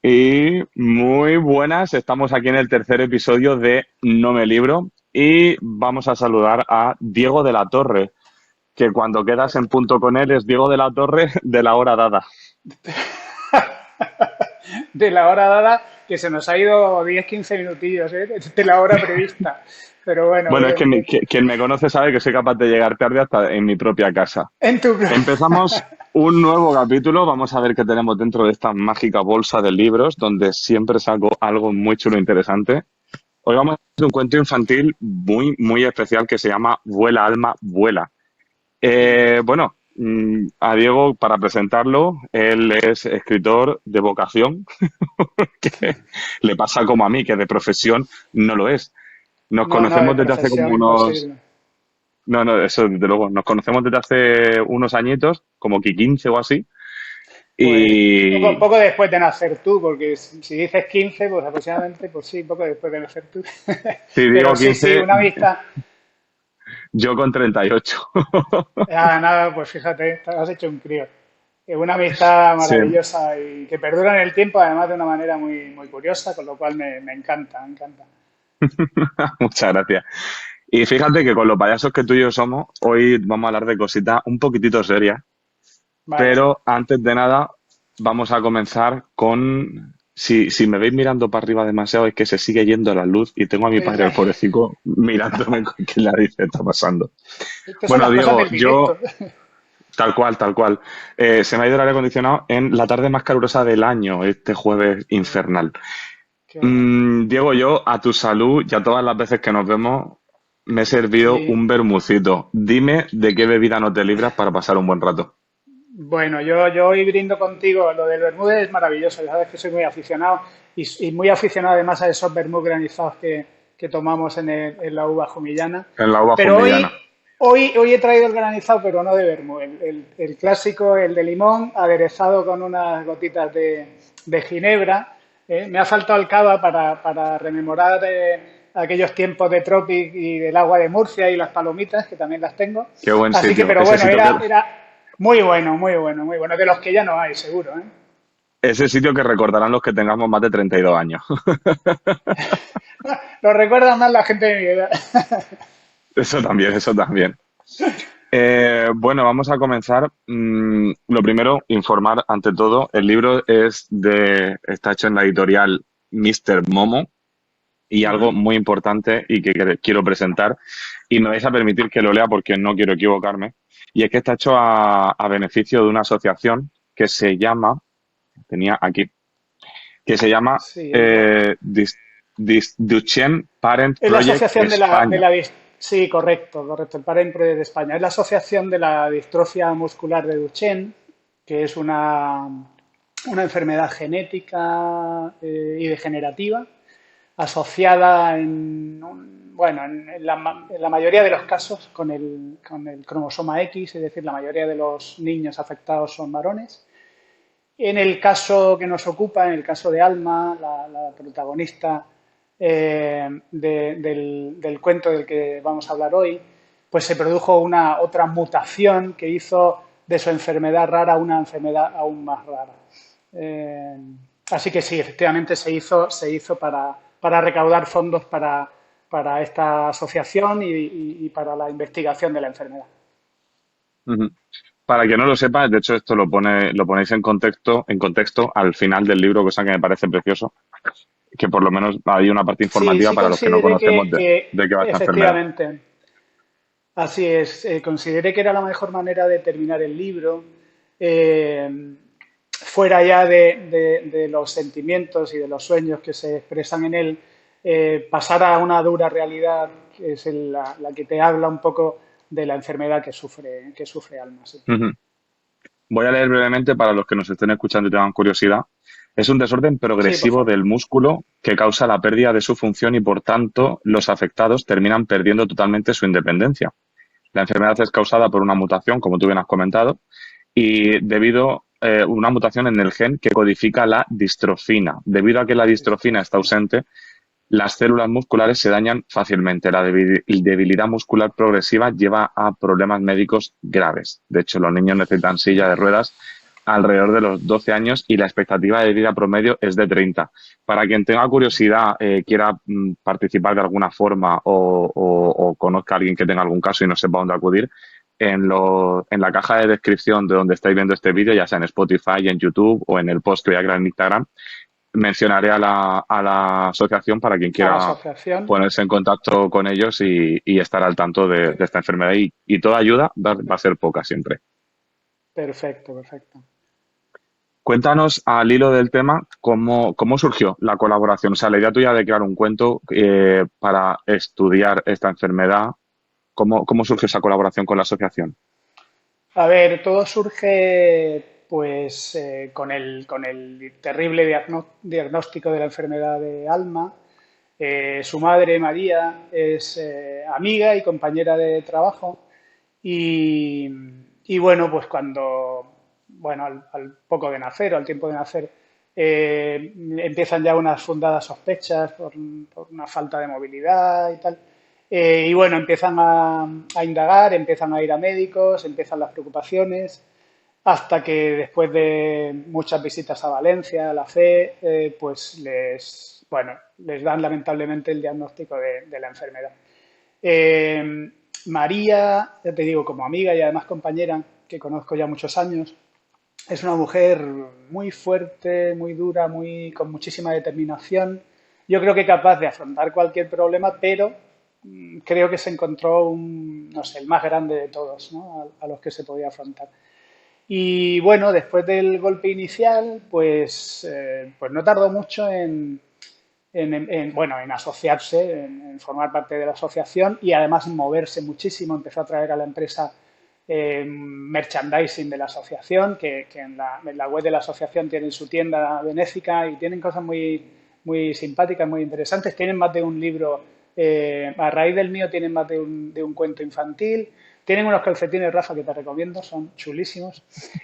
Y muy buenas, estamos aquí en el tercer episodio de No me libro y vamos a saludar a Diego de la Torre, que cuando quedas en punto con él es Diego de la Torre de la hora dada. De la hora dada, que se nos ha ido 10-15 minutillos, ¿eh? De la hora prevista. Pero bueno, Bueno, es que bien, bien. quien me conoce sabe que soy capaz de llegar tarde hasta en mi propia casa. En tu... Empezamos un nuevo capítulo, vamos a ver qué tenemos dentro de esta mágica bolsa de libros, donde siempre saco algo muy chulo e interesante. Hoy vamos a hacer un cuento infantil muy especial que se llama Vuela, alma, vuela. Bueno, a Diego, para presentarlo, él es escritor de vocación, que le pasa como a mí, que de profesión no lo es. Nos No, no, de conocemos desde hace como profesión unos... imposible. No, no, eso desde luego. Nos conocemos desde hace unos añitos, como que 15 o así. Pues Y poco después de nacer tú, porque si dices 15 pues aproximadamente, pues sí, poco después de nacer tú. si Pero digo sí, sí, 15, una vista. yo con 38. Nada, pues fíjate, te has hecho un crío. Una amistad Sí, maravillosa y que perdura en el tiempo, además de una manera muy curiosa, con lo cual me encanta, me encanta. muchas gracias. Y fíjate que con los payasos que tú y yo somos, hoy vamos a hablar de cositas un poquitito serias, Vale. pero antes de nada vamos a comenzar con... Si me veis mirando para arriba demasiado es que se sigue yendo la luz y tengo a mi padre, el pobrecito, mirándome con qué le dice está pasando. Estas son Bueno, las cosas Diego, del yo, directo. tal cual, tal cual. Se me ha ido el aire acondicionado en la tarde más calurosa del año, este jueves infernal. Qué horror. Diego, yo a tu salud y a todas las veces que nos vemos me he servido Sí. un vermucito. Dime de qué bebida no te libras para pasar un buen rato. Bueno, yo hoy brindo contigo. Lo del vermut es maravilloso. Ya sabes que soy muy aficionado y muy aficionado además a esos vermut granizados que tomamos en la uva jumillana. En la uva Pero jumillana. hoy he traído el granizado, pero no de vermut. El clásico, el de limón, aderezado con unas gotitas de ginebra. Me ha faltado el cava para rememorar aquellos tiempos de Tropic y del agua de Murcia y las palomitas, que también las tengo. Qué buen Así que, sitio. pero bueno, era muy bueno, muy bueno, muy bueno. De los que ya no hay, seguro, ¿eh? Ese sitio que recordarán los que tengamos más de 32 años. Lo recuerda más la gente de mi edad. Eso también, eso también. Bueno, vamos a comenzar. Lo primero, informar ante todo. El libro está hecho en la editorial Mr. Momo y algo muy importante y que quiero presentar. Y me vais a permitir que lo lea porque no quiero equivocarme. Y es que está hecho a beneficio de una asociación que se llama, tenía aquí, que se llama Sí, Duchenne Parent es la Project asociación España. sí, correcto, correcto, el Parempre de España. Es la asociación de la distrofia muscular de Duchenne, que es una enfermedad genética y degenerativa asociada bueno, en la mayoría de los casos con el cromosoma X, es decir, la mayoría de los niños afectados son varones. En el caso que nos ocupa, en el caso de Alma, la protagonista del cuento del que vamos a hablar hoy, pues se produjo una otra mutación que hizo de su enfermedad rara una enfermedad aún más rara. Eh, Así que sí, efectivamente se hizo para recaudar fondos para esta asociación y para la investigación de la enfermedad. Ujú. Para que no lo sepa, de hecho esto lo ponéis en contexto al final del libro, cosa que me parece precioso, que por lo menos hay una parte Sí, informativa sí para los que no consideré conocemos que de qué va esta enfermedad. efectivamente, así es, consideré que era la mejor manera de terminar el libro, eh, fuera ya de los sentimientos y de los sueños que se expresan en él, pasar a una dura realidad que es la que te habla un poco de la enfermedad que sufre Alma. Sí. Ujú. Voy a leer brevemente para los que nos estén escuchando y tengan curiosidad. Es un desorden Sí, por progresivo favor. del músculo que causa la pérdida de su función y por tanto los afectados terminan perdiendo totalmente su independencia. La enfermedad es causada por una mutación, como tú bien has comentado, y debido a una mutación en el gen que codifica la distrofina. Debido a que la distrofina está Distrofina. ausente, las células musculares se dañan fácilmente. La debilidad muscular progresiva lleva a problemas médicos graves. De hecho, los niños necesitan silla de ruedas alrededor de los 12 años y la expectativa de vida promedio es de 30. Para quien tenga curiosidad, quiera participar de alguna forma o conozca a alguien que tenga algún caso y no sepa dónde acudir, en la caja de descripción de donde estáis viendo este vídeo, ya sea en Spotify, en YouTube o en el post que voy a crear en Instagram, mencionaré a la asociación para quien A la quiera asociación. ponerse en contacto con ellos y estar al tanto de esta enfermedad. Y toda ayuda va a ser poca siempre. Perfecto, perfecto. Cuéntanos al hilo del tema cómo surgió la colaboración. O sea, la idea tuya de crear un cuento para estudiar esta enfermedad. ¿Cómo surgió esa colaboración con la asociación? A ver, todo surge pues con el terrible diagnóstico de la enfermedad de Alma. Su madre, María, es amiga y compañera de trabajo y, y bueno, pues bueno, al poco de nacer o al tiempo de nacer, empiezan ya unas fundadas sospechas por una falta de movilidad y tal. Y bueno, empiezan a indagar, empiezan a ir a médicos, empiezan las preocupaciones, hasta que después de muchas visitas a Valencia, a la FE, pues bueno, les dan lamentablemente el diagnóstico de la enfermedad. Eh, María, ya te digo, como amiga y además compañera, que conozco ya muchos años, es una mujer muy fuerte, muy dura, con muchísima determinación. Yo creo que capaz de afrontar cualquier problema, pero creo que se encontró no sé, el más grande de todos, ¿no? A los que se podía afrontar. Y bueno, después del golpe inicial, pues no tardó mucho bueno, en asociarse, en formar parte de la asociación y además moverse muchísimo. Empezó a traer a la empresa merchandising de la asociación, que en la web de la asociación tienen su tienda benéfica y tienen cosas muy simpáticas, muy interesantes. Tienen más de un libro, a raíz del mío tienen más de un cuento infantil. Tienen unos calcetines, Rafa, que te recomiendo, son chulísimos.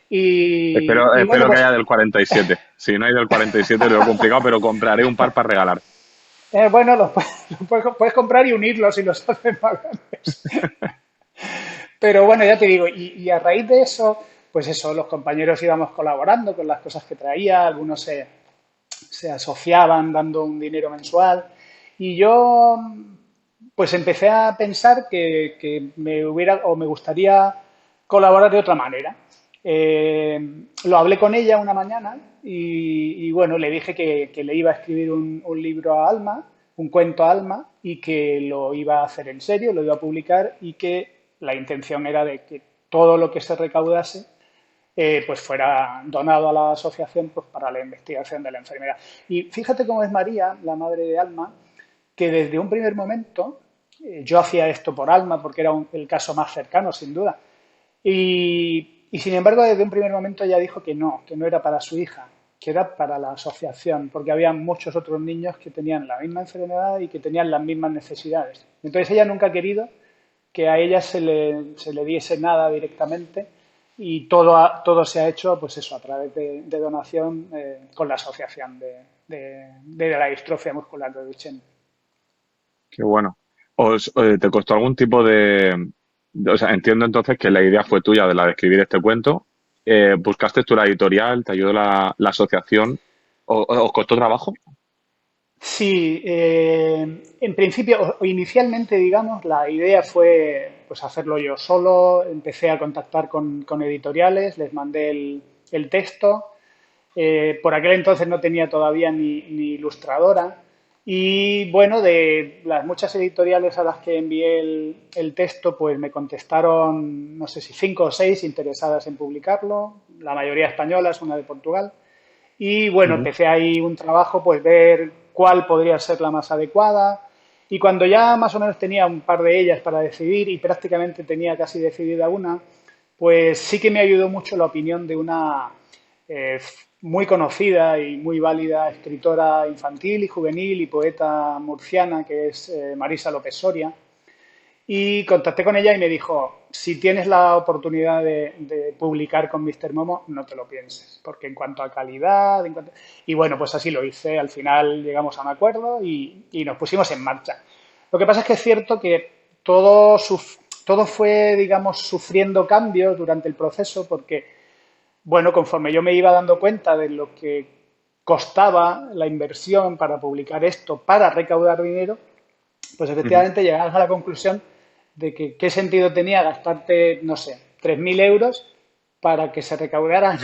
Y bueno, Espero que pues haya del 47. Si no hay del 47 lo veo complicado, pero compraré un par para regalar. bueno, puedes comprar y unirlos y los haces más grandes. Pero bueno, ya te digo, y a raíz de eso, pues eso, los compañeros íbamos colaborando con las cosas que traía, algunos se asociaban dando un dinero mensual y yo pues empecé a pensar que me gustaría colaborar de otra manera. Lo hablé con ella una mañana y bueno, le dije que le iba a escribir un libro a Alma, un cuento a Alma, y que lo iba a hacer en serio, lo iba a publicar y que la intención era de que todo lo que se recaudase pues fuera donado a la asociación pues, para la investigación de la enfermedad. Y fíjate cómo es María, la madre de Alma, que desde un primer momento, yo hacía esto por Alma porque era el caso más cercano, sin duda, y sin embargo desde un primer momento ella dijo que no era para su hija, que era para la asociación, porque había muchos otros niños que tenían la misma enfermedad y que tenían las mismas necesidades. Entonces ella nunca ha querido que a ella se le diese nada directamente y todo se ha hecho pues eso a través de donación con la asociación de la distrofia muscular de Duchenne. Qué bueno. ¿Te costó algún tipo o sea, entiendo entonces que la idea fue tuya de la de escribir este cuento. ¿Buscaste tú la editorial? ¿Te ayudó la asociación? ¿Os costó trabajo? Sí, en principio, o inicialmente, digamos, la idea fue pues hacerlo yo solo. Empecé a contactar con editoriales, les mandé el texto. Por aquel entonces no tenía todavía ni ilustradora. Y bueno, de las muchas editoriales a las que envié el texto, pues me contestaron, no sé si cinco o seis interesadas en publicarlo, la mayoría españolas, una de Portugal. Y bueno, Ujú. empecé ahí un trabajo, pues ver cuál podría ser la más adecuada. Y cuando ya más o menos tenía un par de ellas para decidir y prácticamente tenía casi decidida una, pues sí que me ayudó mucho la opinión de una eh, muy conocida y muy válida escritora infantil y juvenil y poeta murciana, que es Marisa López Soria, y contacté con ella y me dijo, si tienes la oportunidad de publicar con Mr. Momo, no te lo pienses, porque en cuanto a calidad, y bueno, pues así lo hice, al final llegamos a un acuerdo y nos pusimos en marcha. Lo que pasa es que es cierto que todo fue, digamos, sufriendo cambios durante el proceso, porque bueno, conforme yo me iba dando cuenta de lo que costaba la inversión para publicar esto, para recaudar dinero, pues Ujú. efectivamente llegamos a la conclusión de que qué sentido tenía gastarte, no sé, 3.000 euros para que se recaudaran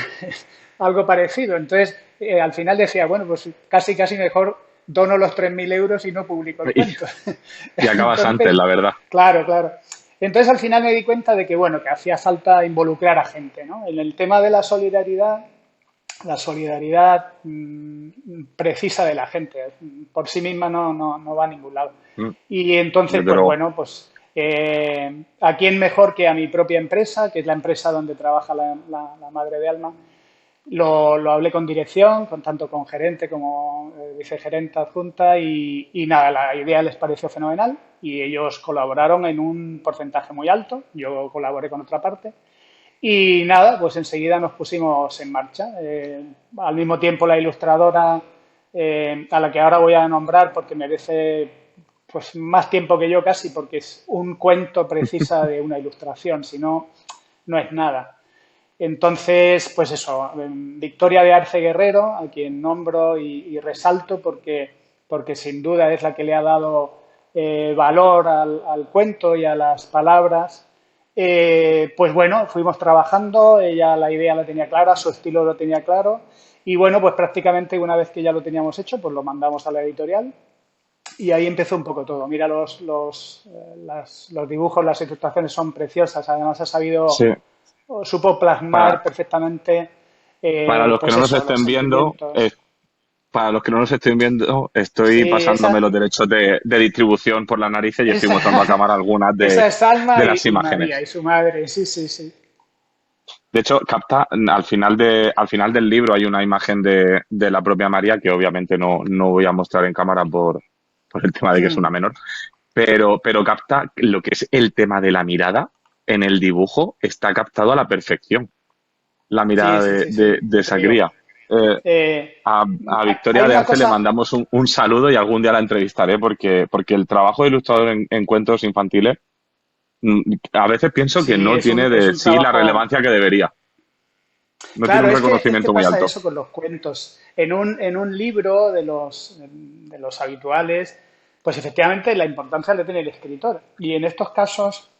algo parecido. Entonces, al final decía, bueno, pues casi, casi mejor dono los 3.000 euros y no publico el Y, cuento. y acabas antes, Entonces, la verdad. claro, claro. Entonces, al final me di cuenta de que, bueno, que hacía falta involucrar a gente, ¿no? En el tema de la solidaridad precisa de la gente. Por sí misma no va a ningún lado. Mm, Y entonces, desde pues luego. bueno, pues ¿a quién mejor que a mi propia empresa, que es la empresa donde trabaja la madre de Alma? Lo hablé con dirección, tanto con gerente como vicegerente adjunta y nada, la idea les pareció fenomenal y ellos colaboraron en un porcentaje muy alto, yo colaboré con otra parte y nada, pues enseguida nos pusimos en marcha. Al mismo tiempo la ilustradora a la que ahora voy a nombrar porque merece pues más tiempo que yo casi porque es un cuento precisa de una ilustración, si no, no es nada. Entonces, pues eso, Victoria de Arce Guerrero, a quien nombro y resalto porque sin duda es la que le ha dado valor al cuento y a las palabras. Pues bueno, fuimos trabajando, ella la idea la tenía clara, su estilo lo tenía claro y bueno, pues prácticamente una vez que ya lo teníamos hecho, pues lo mandamos a la editorial y ahí empezó un poco todo. Mira, los dibujos, las ilustraciones son preciosas, además ha sabido Sí. supo Para, plasmar perfectamente, para los que pues no nos eso, los estén viendo, sentimientos. para los que no nos estén viendo, estoy Sí, pasándome los derechos de distribución por las narices y estoy esa, mostrando a cámara algunas esa es Alma de las y María imágenes. y su madre, sí, sí, sí. De hecho, capta, al final del libro hay una imagen de la propia María que obviamente no voy a mostrar en cámara por el tema de que es Hmm. una menor, pero capta lo que es el tema de la mirada en el dibujo, está captado a la perfección, la Sí, mirada sí, sí, sí, de ya te esa digo. cría. Eh, Eh, a hay Victoria de una Arce le cosa, mandamos un saludo y algún día la entrevistaré porque el trabajo de ilustrador en cuentos infantiles a veces pienso que sí, no tiene es de un sí la trabajo. relevancia que debería. No tiene Claro, un es que reconocimiento muy pasa alto. eso con los cuentos. En un libro de los habituales, pues efectivamente la importancia le tiene el escritor. Y en estos casos,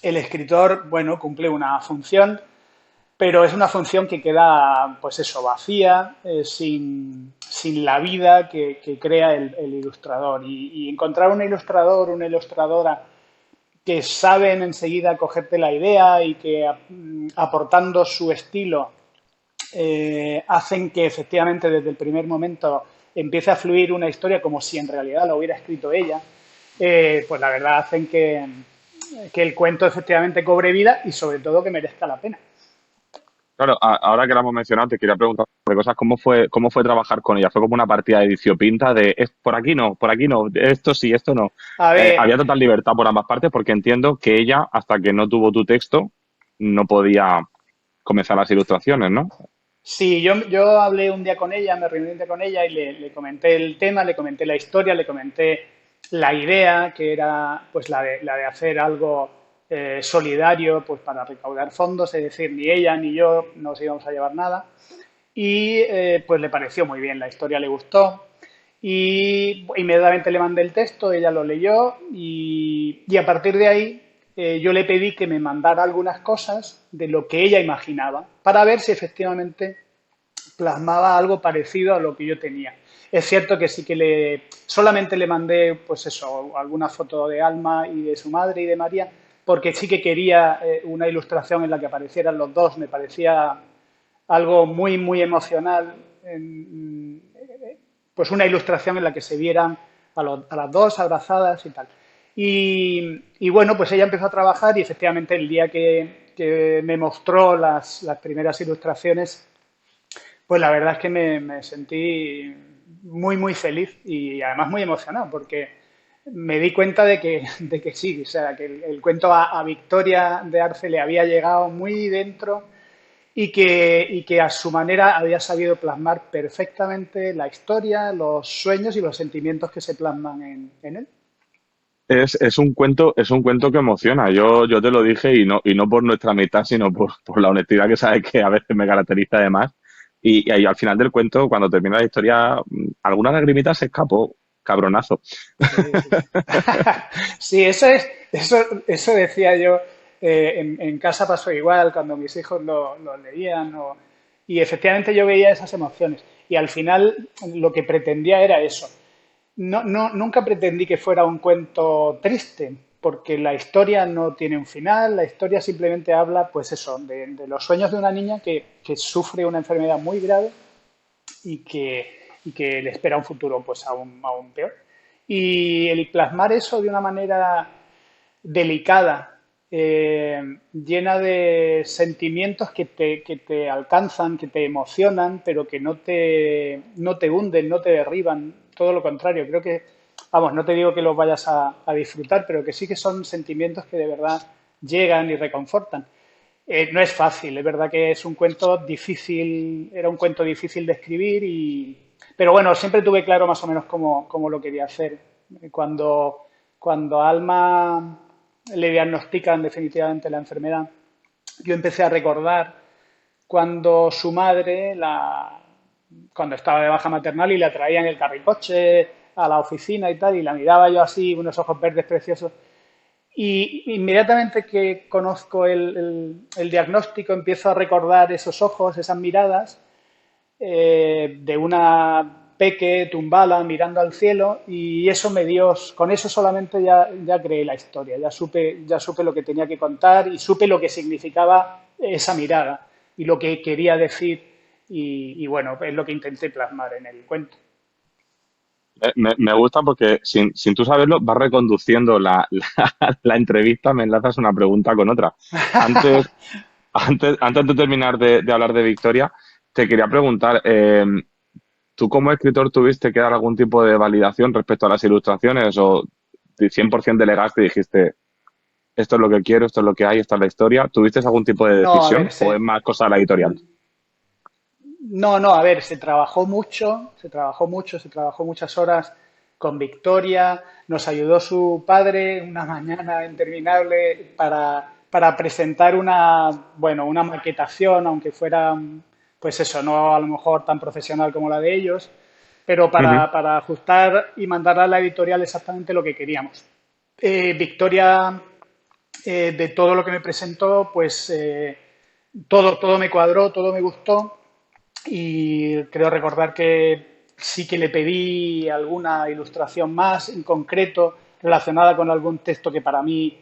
el escritor, bueno, cumple una función, pero es una función que queda, pues eso, vacía, sin la vida que crea el ilustrador. Y encontrar un ilustrador, una ilustradora que saben enseguida cogerte la idea y que aportando su estilo hacen que efectivamente desde el primer momento empiece a fluir una historia como si en realidad la hubiera escrito ella, pues la verdad hacen que el cuento efectivamente cobre vida y sobre todo que merezca la pena. Claro, ahora que la hemos mencionado, te quería preguntar sobre cosas. Cómo fue trabajar con ella? ¿Fue como una partida de edición pinta de por aquí no, esto sí, esto no? A ver, Había total libertad por ambas partes porque entiendo que ella, hasta que no tuvo tu texto, no podía comenzar las ilustraciones, ¿no? sí, yo hablé un día con ella, me reuní un día con ella y le comenté el tema, le comenté la historia, le comenté la idea, que era pues la de hacer algo solidario pues para recaudar fondos, es decir, ni ella ni yo nos íbamos a llevar nada. Y pues le pareció muy bien, la historia le gustó. Y inmediatamente le mandé el texto, ella lo leyó y a partir de ahí yo le pedí que me mandara algunas cosas de lo que ella imaginaba para ver si efectivamente plasmaba algo parecido a lo que yo tenía. Es cierto que sí que solamente le mandé, pues eso, alguna foto de Alma y de su madre y de María, porque sí que quería una ilustración en la que aparecieran los dos, me parecía algo muy, muy emocional, pues una ilustración en la que se vieran a las dos abrazadas y tal. Y bueno, pues ella empezó a trabajar y efectivamente el día que me mostró las primeras ilustraciones, pues la verdad es que me sentí muy, muy feliz y además muy emocionado porque me di cuenta de que sí, o sea, que el cuento a Victoria de Arce le había llegado muy dentro y que a su manera había sabido plasmar perfectamente la historia, los sueños y los sentimientos que se plasman en él. es un cuento que emociona. Yo te lo dije y no por nuestra amistad, sino por la honestidad que sabes que a veces me caracteriza además. Y ahí al final del cuento, cuando termina la historia, alguna lagrimita se escapó, cabronazo. Sí, sí, sí. Sí, eso decía yo. En casa pasó igual, cuando mis hijos lo leían. Y efectivamente yo veía esas emociones. Y al final lo que pretendía era eso. Nunca pretendí que fuera un cuento triste, porque la historia no tiene un final, la historia simplemente habla, pues eso, de los sueños de una niña que sufre una enfermedad muy grave y que le espera un futuro pues aún peor. Y el plasmar eso de una manera delicada, llena de sentimientos que te alcanzan, que te emocionan, pero que no te hunden, no te derriban, todo lo contrario. Creo que, vamos, no te digo que los vayas a disfrutar, pero que sí que son sentimientos que de verdad llegan y reconfortan. No es fácil, es verdad que es un cuento difícil, era un cuento difícil de escribir, pero bueno, siempre tuve claro más o menos cómo lo quería hacer. Cuando a Alma le diagnostican definitivamente la enfermedad, yo empecé a recordar cuando su madre, cuando estaba de baja maternal y la traía en el carricoche a la oficina y tal, y la miraba yo así, unos ojos verdes preciosos, y inmediatamente que conozco el diagnóstico, empiezo a recordar esos ojos, esas miradas, de una peque tumbala mirando al cielo, y eso me dio, con eso solamente ya creé la historia, ya supe lo que tenía que contar y supe lo que significaba esa mirada y lo que quería decir, y bueno, es lo que intenté plasmar en el cuento. Me gusta porque sin tú saberlo, vas reconduciendo la entrevista, me enlazas una pregunta con otra. Antes, antes de terminar de hablar de Victoria, te quería preguntar, ¿tú como escritor tuviste que dar algún tipo de validación respecto a las ilustraciones o de 100% delegaste y dijiste, esto es lo que quiero, esto es lo que hay, esta es la historia? ¿Tuviste algún tipo de No, a ver, decisión o es más cosa de la editorial? no, a ver, se trabajó muchas horas con Victoria, nos ayudó su padre una mañana interminable para presentar una maquetación, aunque fuera, pues eso, no a lo mejor tan profesional como la de ellos, pero Ujú. para ajustar y mandarle a la editorial exactamente lo que queríamos. Victoria, de todo lo que me presentó, pues todo me cuadró, todo me gustó, y creo recordar que sí que le pedí alguna ilustración más en concreto relacionada con algún texto que para mí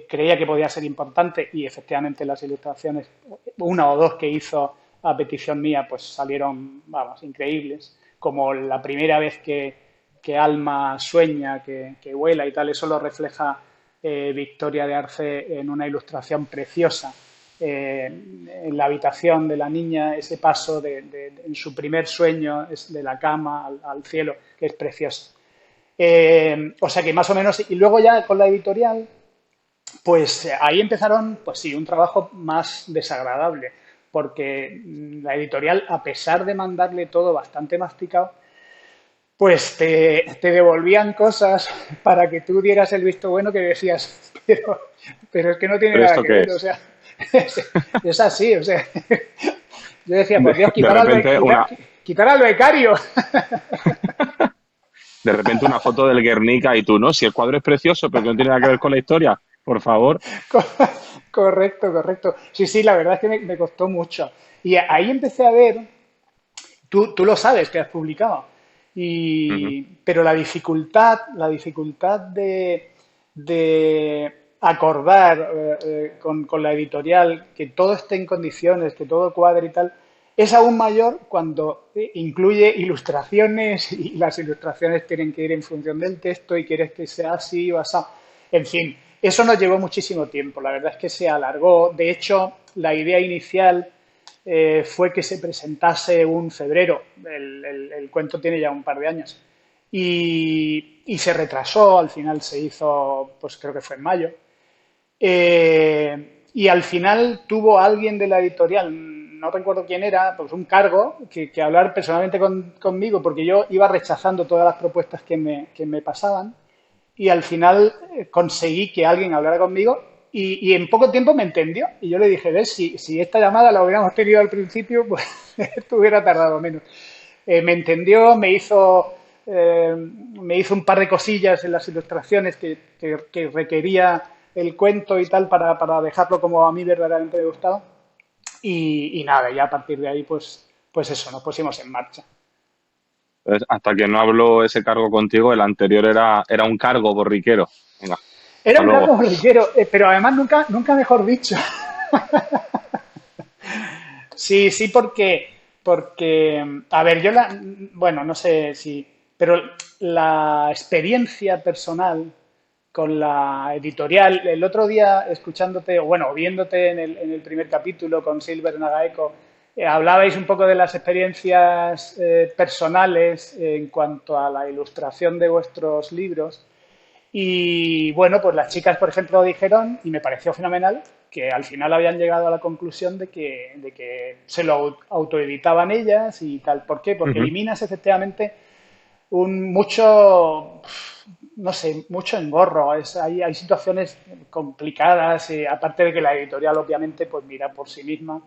creía que podía ser importante, y efectivamente las ilustraciones, una o dos que hizo a petición mía, pues salieron, vamos, increíbles, como la primera vez que Alma sueña, que vuela y tal, eso lo refleja Victoria de Arce en una ilustración preciosa, en la habitación de la niña, ese paso en su primer sueño es de la cama al cielo, que es precioso. O sea que más o menos, y luego ya con la editorial, pues ahí empezaron, pues sí, un trabajo más desagradable, porque la editorial, a pesar de mandarle todo bastante masticado, pues te devolvían cosas para que tú dieras el visto bueno, que decías, pero es que no tiene ¿Pero nada esto que qué ver, o es? sea, es así, o sea, yo decía, por Dios, De repente quitar al becario. de repente una foto del Guernica y tú, ¿no? Si el cuadro es precioso, pero que no tiene nada que ver con la historia, por favor. Correcto, correcto. Sí, sí, la verdad es que me costó mucho. Y ahí empecé a ver, tú lo sabes que has publicado, Ujú. pero la dificultad de acordar con la editorial que todo esté en condiciones, que todo cuadre y tal, es aún mayor cuando incluye ilustraciones, y las ilustraciones tienen que ir en función del texto y quieres que sea así o así. En fin, eso nos llevó muchísimo tiempo. La verdad es que se alargó. De hecho, la idea inicial fue que se presentase un febrero. El cuento tiene ya un par de años. Y se retrasó, al final se hizo, pues creo que fue en mayo. Y al final tuvo alguien de la editorial, no recuerdo quién era, pues un cargo, que hablar personalmente conmigo, porque yo iba rechazando todas las propuestas que me pasaban. y al final conseguí que alguien hablara conmigo y en poco tiempo me entendió. Y yo le dije, ves, si esta llamada la hubiéramos tenido al principio, pues esto hubiera tardado menos. Me entendió, me hizo un par de cosillas en las ilustraciones que requería el cuento y tal para dejarlo como a mí verdaderamente me gustaba. Y nada, ya a partir de ahí, pues eso, nos pusimos en marcha. Entonces, hasta que no habló ese cargo contigo, el anterior era un cargo borriquero. Venga, Era hasta un luego. cargo borriquero, pero además nunca mejor dicho. Sí, sí, porque, a ver, bueno, no sé si, pero la experiencia personal con la editorial, el otro día escuchándote, o bueno, viéndote en el primer capítulo con Silver Nagaeko, hablabais un poco de las experiencias personales en cuanto a la ilustración de vuestros libros. Y bueno, pues las chicas, por ejemplo, dijeron, y me pareció fenomenal, que al final habían llegado a la conclusión de que se lo autoeditaban ellas y tal. ¿Por qué? Porque Ujú. eliminas efectivamente mucho, no sé, mucho engorro. Hay situaciones complicadas, aparte de que la editorial obviamente pues mira por sí misma.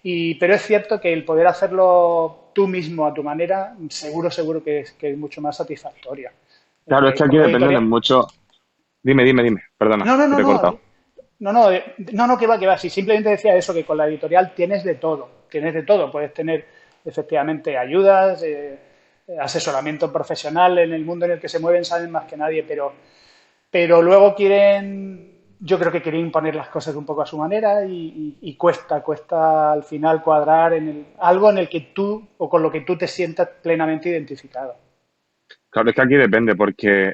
Pero es cierto que el poder hacerlo tú mismo a tu manera, seguro que es mucho más satisfactoria. Claro, es que aquí Como dependen de editorial, mucho. Dime, perdona, no, no, que no, te he no, cortado. no, que va. Sí, simplemente decía eso, que con la editorial tienes de todo. Puedes tener efectivamente ayudas, asesoramiento profesional en el mundo en el que se mueven, saben más que nadie, pero luego yo creo que quieren imponer las cosas un poco a su manera y cuesta al final cuadrar algo en el que tú o con lo que tú te sientas plenamente identificado. Claro, es que aquí depende, porque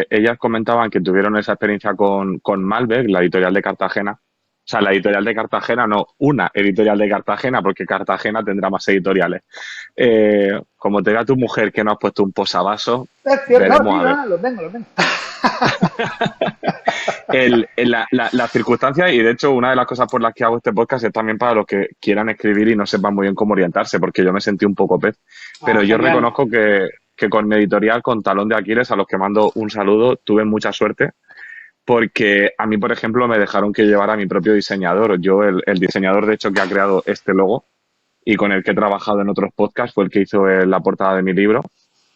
ellas comentaban que tuvieron esa experiencia con Malbec, la editorial de Cartagena. O sea, la editorial de Cartagena, no una editorial de Cartagena, porque Cartagena tendrá más editoriales. Como te diga tu mujer que no has puesto un posavasos, Es cierto, no, veremos sí, a ver. no, los tengo, los tengo. La circunstancia, y de hecho una de las cosas por las que hago este podcast es también para los que quieran escribir y no sepan muy bien cómo orientarse, porque yo me sentí un poco pez. Ah, Pero yo genial. reconozco que con mi editorial, con Talón de Aquiles, a los que mando un saludo, tuve mucha suerte, porque a mí, por ejemplo, me dejaron que llevara a mi propio diseñador. Yo, el diseñador, de hecho, que ha creado este logo y con el que he trabajado en otros podcasts, fue el que hizo la portada de mi libro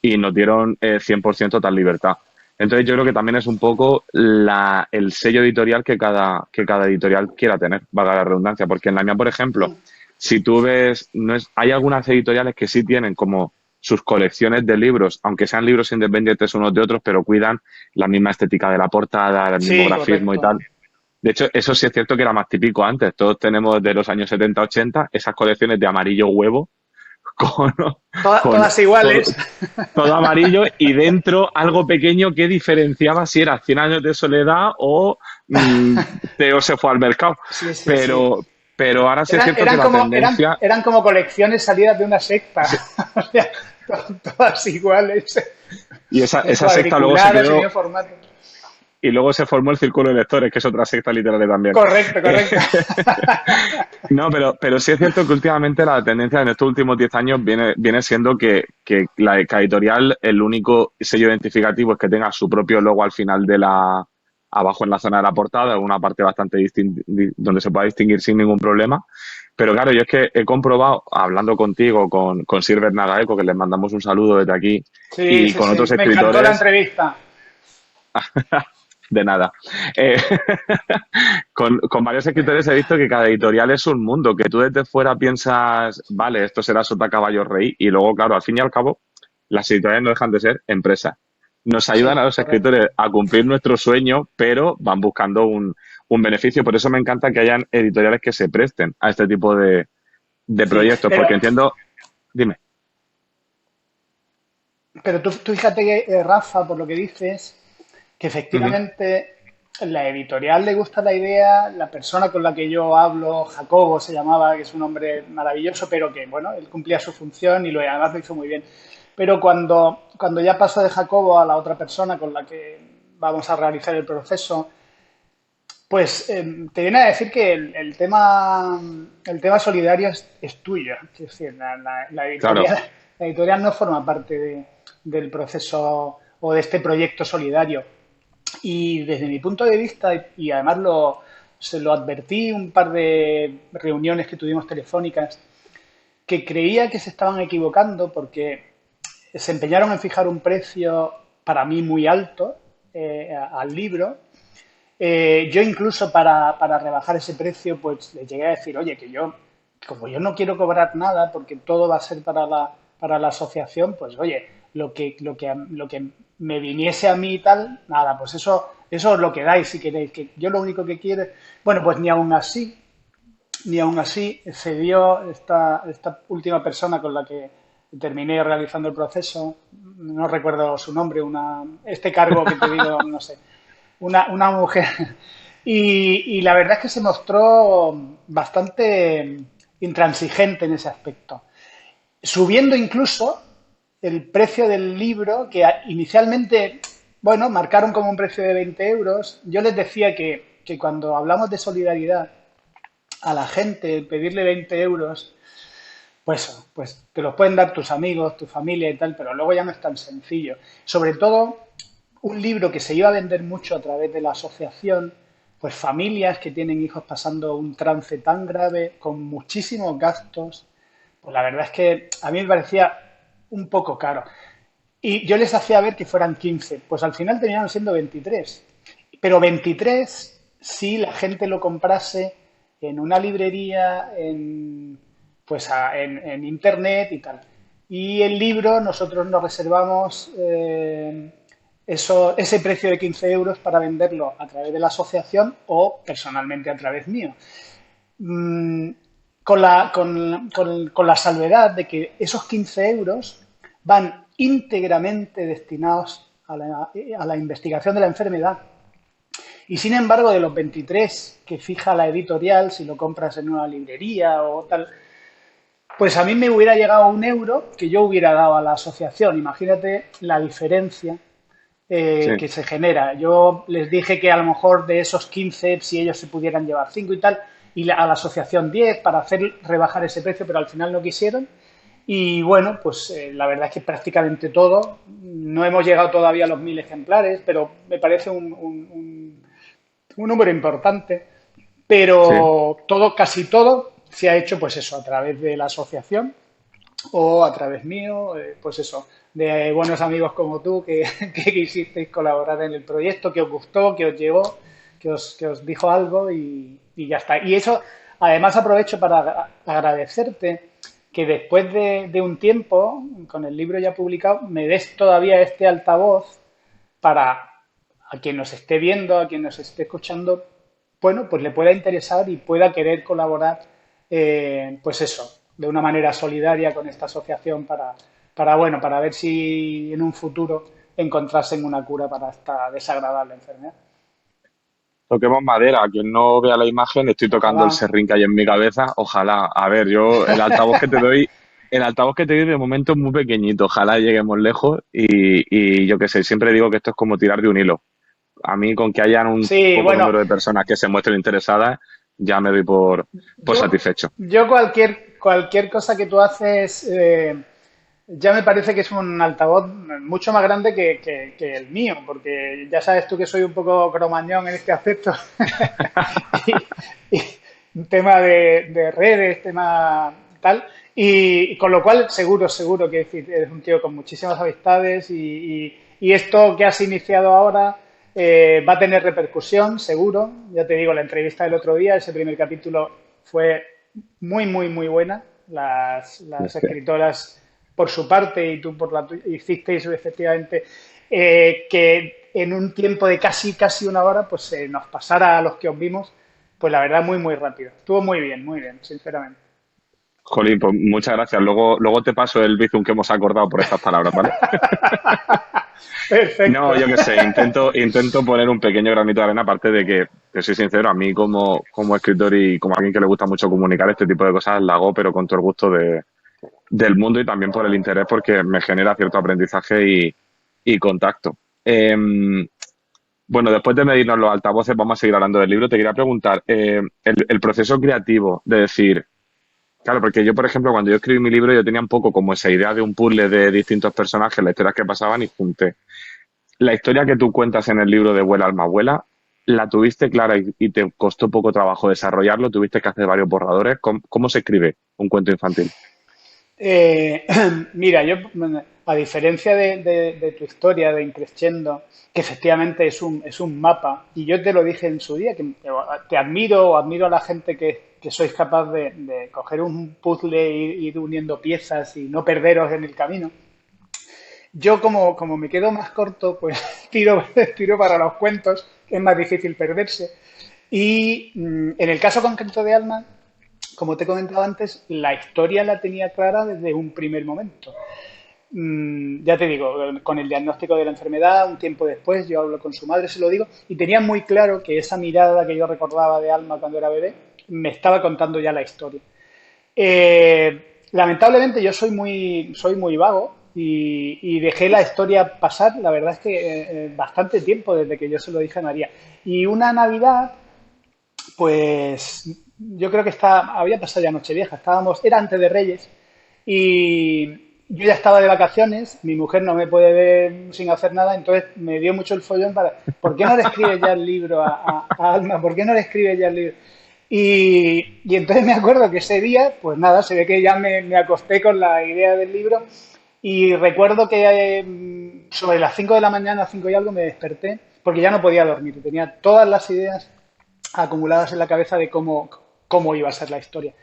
y nos dieron 100% tal libertad. Entonces yo creo que también es un poco el sello editorial que cada editorial quiera tener, valga la redundancia, porque en la mía, por ejemplo, si tú ves, hay algunas editoriales que sí tienen como sus colecciones de libros, aunque sean libros independientes unos de otros, pero cuidan la misma estética de la portada, el mismo Sí, grafismo y correcto. tal. De hecho, eso sí es cierto que era más típico antes. Todos tenemos de los años 70-80 esas colecciones de amarillo huevo con, con Todas todo, iguales. todo amarillo y dentro algo pequeño que diferenciaba si era 100 años de soledad o Teo se fue al mercado. Sí, sí, sí. Pero ahora sí es Eran, cierto que eran la como, eran, tendencia, eran como colecciones salidas de una secta. sí, O sea, todas iguales, y esa secta luego se cuadriculadas, en quedó el formato. y luego se formó el Círculo de Lectores, que es otra secta literaria también. Correcto, Eh, correcto. no, pero sí es cierto que últimamente la tendencia en estos últimos 10 años viene siendo que cada editorial, el único sello identificativo es que tenga su propio logo al final abajo en la zona de la portada, una parte bastante donde se pueda distinguir sin ningún problema. Pero claro, yo es que he comprobado, hablando contigo, con Silver Nagaeko, que les mandamos un saludo desde aquí, Sí, y sí, con otros sí. Me encantó la escritores, entrevista. de nada. Eh, con varios escritores he visto que cada editorial es un mundo, que tú desde fuera piensas, vale, esto será Sota Caballo Rey, y luego, claro, al fin y al cabo, las editoriales no dejan de ser empresas. Nos ayudan a Sí, los correcto. escritores a cumplir nuestro sueño, pero van buscando un beneficio. Por eso me encanta que hayan editoriales que se presten a este tipo de Sí, proyectos, pero porque entiendo, dime. Pero tú fíjate que, Rafa, por lo que dices, que Ujú. efectivamente la editorial le gusta la idea, la persona con la que yo hablo, Jacobo se llamaba, que es un hombre maravilloso, pero que, bueno, él cumplía su función y además lo hizo muy bien. Pero cuando ya paso de Jacobo a la otra persona con la que vamos a realizar el proceso, pues te viene a decir que el tema solidario es tuyo. Es decir, la Claro, la editorial no forma parte del proceso o de este proyecto solidario. Y desde mi punto de vista, y además se lo advertí un par de reuniones que tuvimos telefónicas, que creía que se estaban equivocando porque se empeñaron en fijar un precio para mí muy alto al libro. Yo incluso para rebajar ese precio, pues le llegué a decir, oye, que yo, como yo no quiero cobrar nada, porque todo va a ser para la asociación, pues oye, lo que me viniese a mí y tal, nada, pues eso os lo quedáis si queréis, que yo lo único que quiero, bueno, pues ni aún así cedió esta última persona con la que terminé realizando el proceso, no recuerdo su nombre, este cargo que te digo, no sé, una mujer. Y la verdad es que se mostró bastante intransigente en ese aspecto, subiendo incluso el precio del libro, que inicialmente, bueno, marcaron como un precio de 20 euros. Yo les decía que cuando hablamos de solidaridad a la gente, pedirle 20 euros, pues te los pueden dar tus amigos, tu familia y tal, pero luego ya no es tan sencillo. Sobre todo, un libro que se iba a vender mucho a través de la asociación, pues familias que tienen hijos pasando un trance tan grave, con muchísimos gastos, pues la verdad es que a mí me parecía un poco caro. Y yo les hacía ver que fueran 15, pues al final terminaron siendo 23. Pero 23 si la gente lo comprase en una librería, en internet y tal. Y el libro nosotros nos reservamos ese precio de 15 euros para venderlo a través de la asociación o personalmente a través mío. Mm, con la salvedad de que esos 15 euros van íntegramente destinados a la investigación de la enfermedad. Y sin embargo, de los 23 que fija la editorial, si lo compras en una librería o tal, pues a mí me hubiera llegado 1 euro que yo hubiera dado a la asociación. Imagínate la diferencia Sí. que se genera. Yo les dije que a lo mejor de esos 15, si ellos se pudieran llevar 5 y tal, y a la asociación 10 para hacer rebajar ese precio, pero al final no quisieron. Y bueno, pues la verdad es que prácticamente todo. No hemos llegado todavía a los 1000 ejemplares, pero me parece un número importante. Sí. Pero todo, casi todo, se ha hecho pues eso, a través de la asociación o a través mío, pues eso, de buenos amigos como tú que quisisteis colaborar en el proyecto, que os gustó, que os llegó, que os dijo algo y ya está. Y eso, además aprovecho para agradecerte que después de un tiempo, con el libro ya publicado, me des todavía este altavoz para a quien nos esté viendo, a quien nos esté escuchando, bueno, pues le pueda interesar y pueda querer colaborar, pues eso, de una manera solidaria con esta asociación bueno, para ver si en un futuro encontrasen una cura para esta desagradable enfermedad. Toquemos madera. Quien no vea la imagen, estoy tocando el Ojalá. serrín que hay en mi cabeza. Ojalá. A ver, yo el altavoz que te doy de momento es muy pequeñito. Ojalá lleguemos lejos y yo qué sé, siempre digo que esto es como tirar de un hilo. A mí con que hayan un Sí, poco bueno, número de personas que se muestren interesadas, ya me doy por yo, satisfecho. yo cualquier cosa que tú haces, ya me parece que es un altavoz mucho más grande que el mío, porque ya sabes tú que soy un poco cromañón en este aspecto. y, y un tema de redes, tema tal. Y con lo cual, seguro que eres un tío con muchísimas amistades y esto que has iniciado ahora va a tener repercusión, seguro. Ya te digo, la entrevista del otro día, ese primer capítulo fue muy buena. Las escritoras por su parte y tú por la tuya hicisteis efectivamente que en un tiempo de casi 1 hora pues nos pasara a los que os vimos, pues la verdad muy rápido. Estuvo muy bien, sinceramente. Jolín, pues muchas gracias. Luego te paso el bizum que hemos acordado por estas palabras, ¿vale? No, Perfecto. yo qué sé, intento poner un pequeño granito de arena, aparte de que, te soy sincero, a mí como escritor y como alguien que le gusta mucho comunicar este tipo de cosas, la hago, pero con todo el gusto del mundo y también por el interés, porque me genera cierto aprendizaje y contacto. Bueno, después de medirnos los altavoces, vamos a seguir hablando del libro. Te quería preguntar, el proceso creativo de decir, claro, porque yo, por ejemplo, cuando yo escribí mi libro, yo tenía un poco como esa idea de un puzzle de distintos personajes, las historias que pasaban y junté. la historia que tú cuentas en el libro de Vuela alma vuela, ¿la tuviste clara y te costó poco trabajo desarrollarlo? ¿Tuviste que hacer varios borradores? ¿Cómo se escribe un cuento infantil? Eh, Mira, yo, a diferencia de tu historia de Increscendo, que efectivamente es un mapa, y yo te lo dije en su día, que te admiro, admiro a la gente que sois capaz de coger un puzzle e ir uniendo piezas y no perderos en el camino. Yo, como me quedo más corto, pues tiro para los cuentos, que es más difícil perderse. Y en el caso concreto de Alma, como te he comentado antes, la historia la tenía clara desde un primer momento. Ya te digo, con el diagnóstico de la enfermedad, un tiempo después, yo hablo con su madre, se lo digo, y tenía muy claro que esa mirada que yo recordaba de Alma cuando era bebé me estaba contando ya la historia. Lamentablemente yo soy muy vago y dejé la historia pasar, la verdad es que bastante tiempo desde que yo se lo dije a María. Y una Navidad, pues yo creo que había pasado ya Nochevieja, era antes de Reyes y yo ya estaba de vacaciones, mi mujer no me puede ver sin hacer nada, entonces me dio mucho el follón ¿por qué no le escribes ya el libro a Alma? ¿Por qué no le escribes ya el libro? Y entonces me acuerdo que ese día, pues nada, se ve que ya me acosté con la idea del libro y recuerdo que sobre las 5 de la mañana, 5 y algo, me desperté porque ya no podía dormir, tenía todas las ideas acumuladas en la cabeza de cómo iba a ser la historia.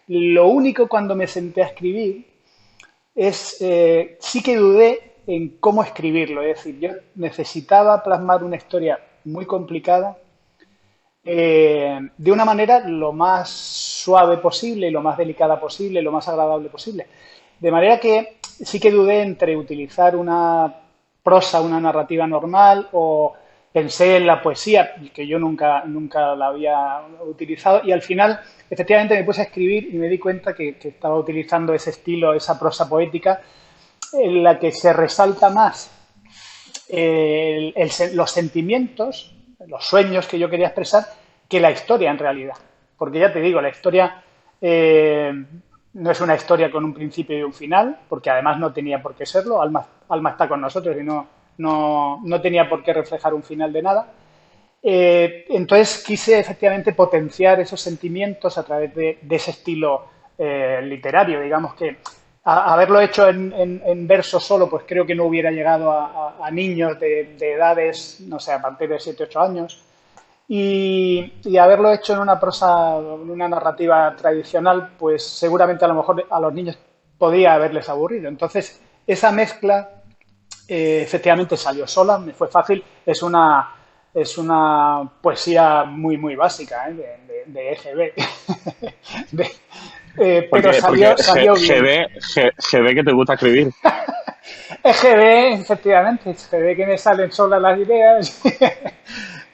Lo único cuando me senté a escribir sí que dudé en cómo escribirlo. Es decir, yo necesitaba plasmar una historia muy complicada de una manera lo más suave posible, lo más delicada posible, lo más agradable posible. De manera que sí que dudé entre utilizar una prosa, una narrativa normal o pensé en la poesía, que yo nunca la había utilizado, y al final efectivamente me puse a escribir y me di cuenta que estaba utilizando ese estilo, esa prosa poética, en la que se resalta más los sentimientos, los sueños que yo quería expresar, que la historia en realidad. Porque ya te digo, la historia eh, no es una historia con un principio y un final, porque además no tenía por qué serlo. Alma está con nosotros y no tenía por qué reflejar un final de nada. Entonces quise efectivamente potenciar esos sentimientos a través de ese estilo literario. Digamos que haberlo hecho en verso solo, pues creo que no hubiera llegado a niños de edades, no sé, a partir de 7 8 años. Y haberlo hecho en una prosa, en una narrativa tradicional, pues seguramente a lo mejor a los niños podía haberles aburrido. Entonces, esa mezcla efectivamente salió sola, me fue fácil. Es una poesía muy básica, de EGB. De- pero salió bien. GB que te gusta escribir. EGB, efectivamente, se ve que me salen solas las ideas.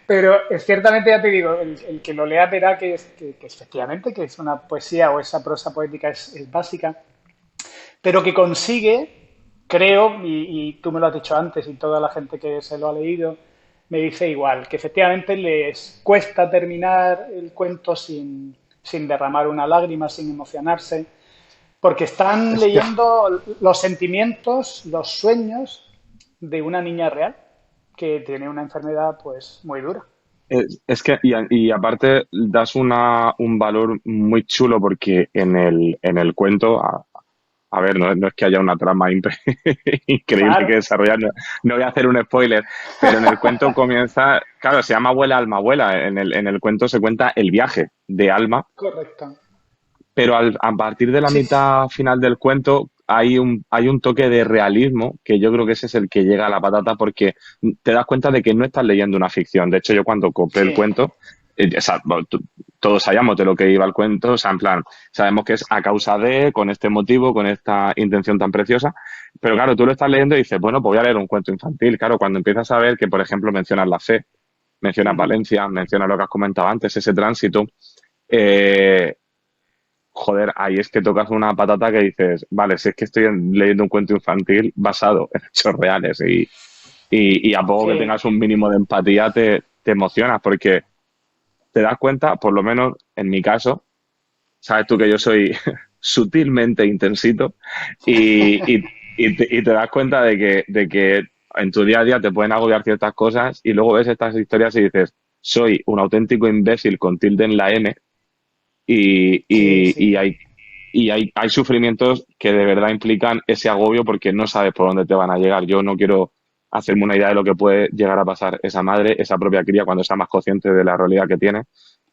Pero ciertamente ya te digo, el que lo lea verá que efectivamente que es una poesía o esa prosa poética es básica, pero que consigue, creo, y tú me lo has dicho antes y toda la gente que se lo ha leído me dice igual, que efectivamente les cuesta terminar el cuento sin derramar una lágrima, sin emocionarse, porque están Es que, leyendo los sentimientos, los sueños de una niña real que tiene una enfermedad pues muy dura. y aparte das un valor muy chulo porque en el cuento, a ver, no es que haya una trama increíble Claro, que desarrollar, no voy a hacer un spoiler, pero en el cuento comienza, claro, se llama Abuela Alma Abuela, en el cuento se cuenta el viaje de Alma, correcto. pero a partir de la Sí, mitad final del cuento hay un toque de realismo que yo creo que ese es el que llega a la patata porque te das cuenta de que no estás leyendo una ficción. De hecho, yo cuando compré el sí, cuento, o sea, bueno, todos sabíamos de lo que iba el cuento, o sea, en plan, sabemos que es a causa de, con este motivo, con esta intención tan preciosa, pero claro, tú lo estás leyendo y dices, bueno, pues voy a leer un cuento infantil. Claro, cuando empiezas a ver que, por ejemplo, mencionas la fe, mencionas ujú, Valencia, mencionas lo que has comentado antes, ese tránsito, eh, joder, ahí es que tocas una patata que dices, vale, si es que estoy leyendo un cuento infantil basado en hechos reales y a poco que sí, tengas un mínimo de empatía te emocionas porque te das cuenta, por lo menos en mi caso, sabes tú que yo soy sutilmente intensito y te das cuenta de que en tu día a día te pueden agobiar ciertas cosas y luego ves estas historias y dices, soy un auténtico imbécil con tilde en la M y, Sí, y, y sí. hay, hay sufrimientos que de verdad implican ese agobio porque no sabes por dónde te van a llegar. Yo no quiero hacerme una idea de lo que puede llegar a pasar esa madre, esa propia cría, cuando está más consciente de la realidad que tiene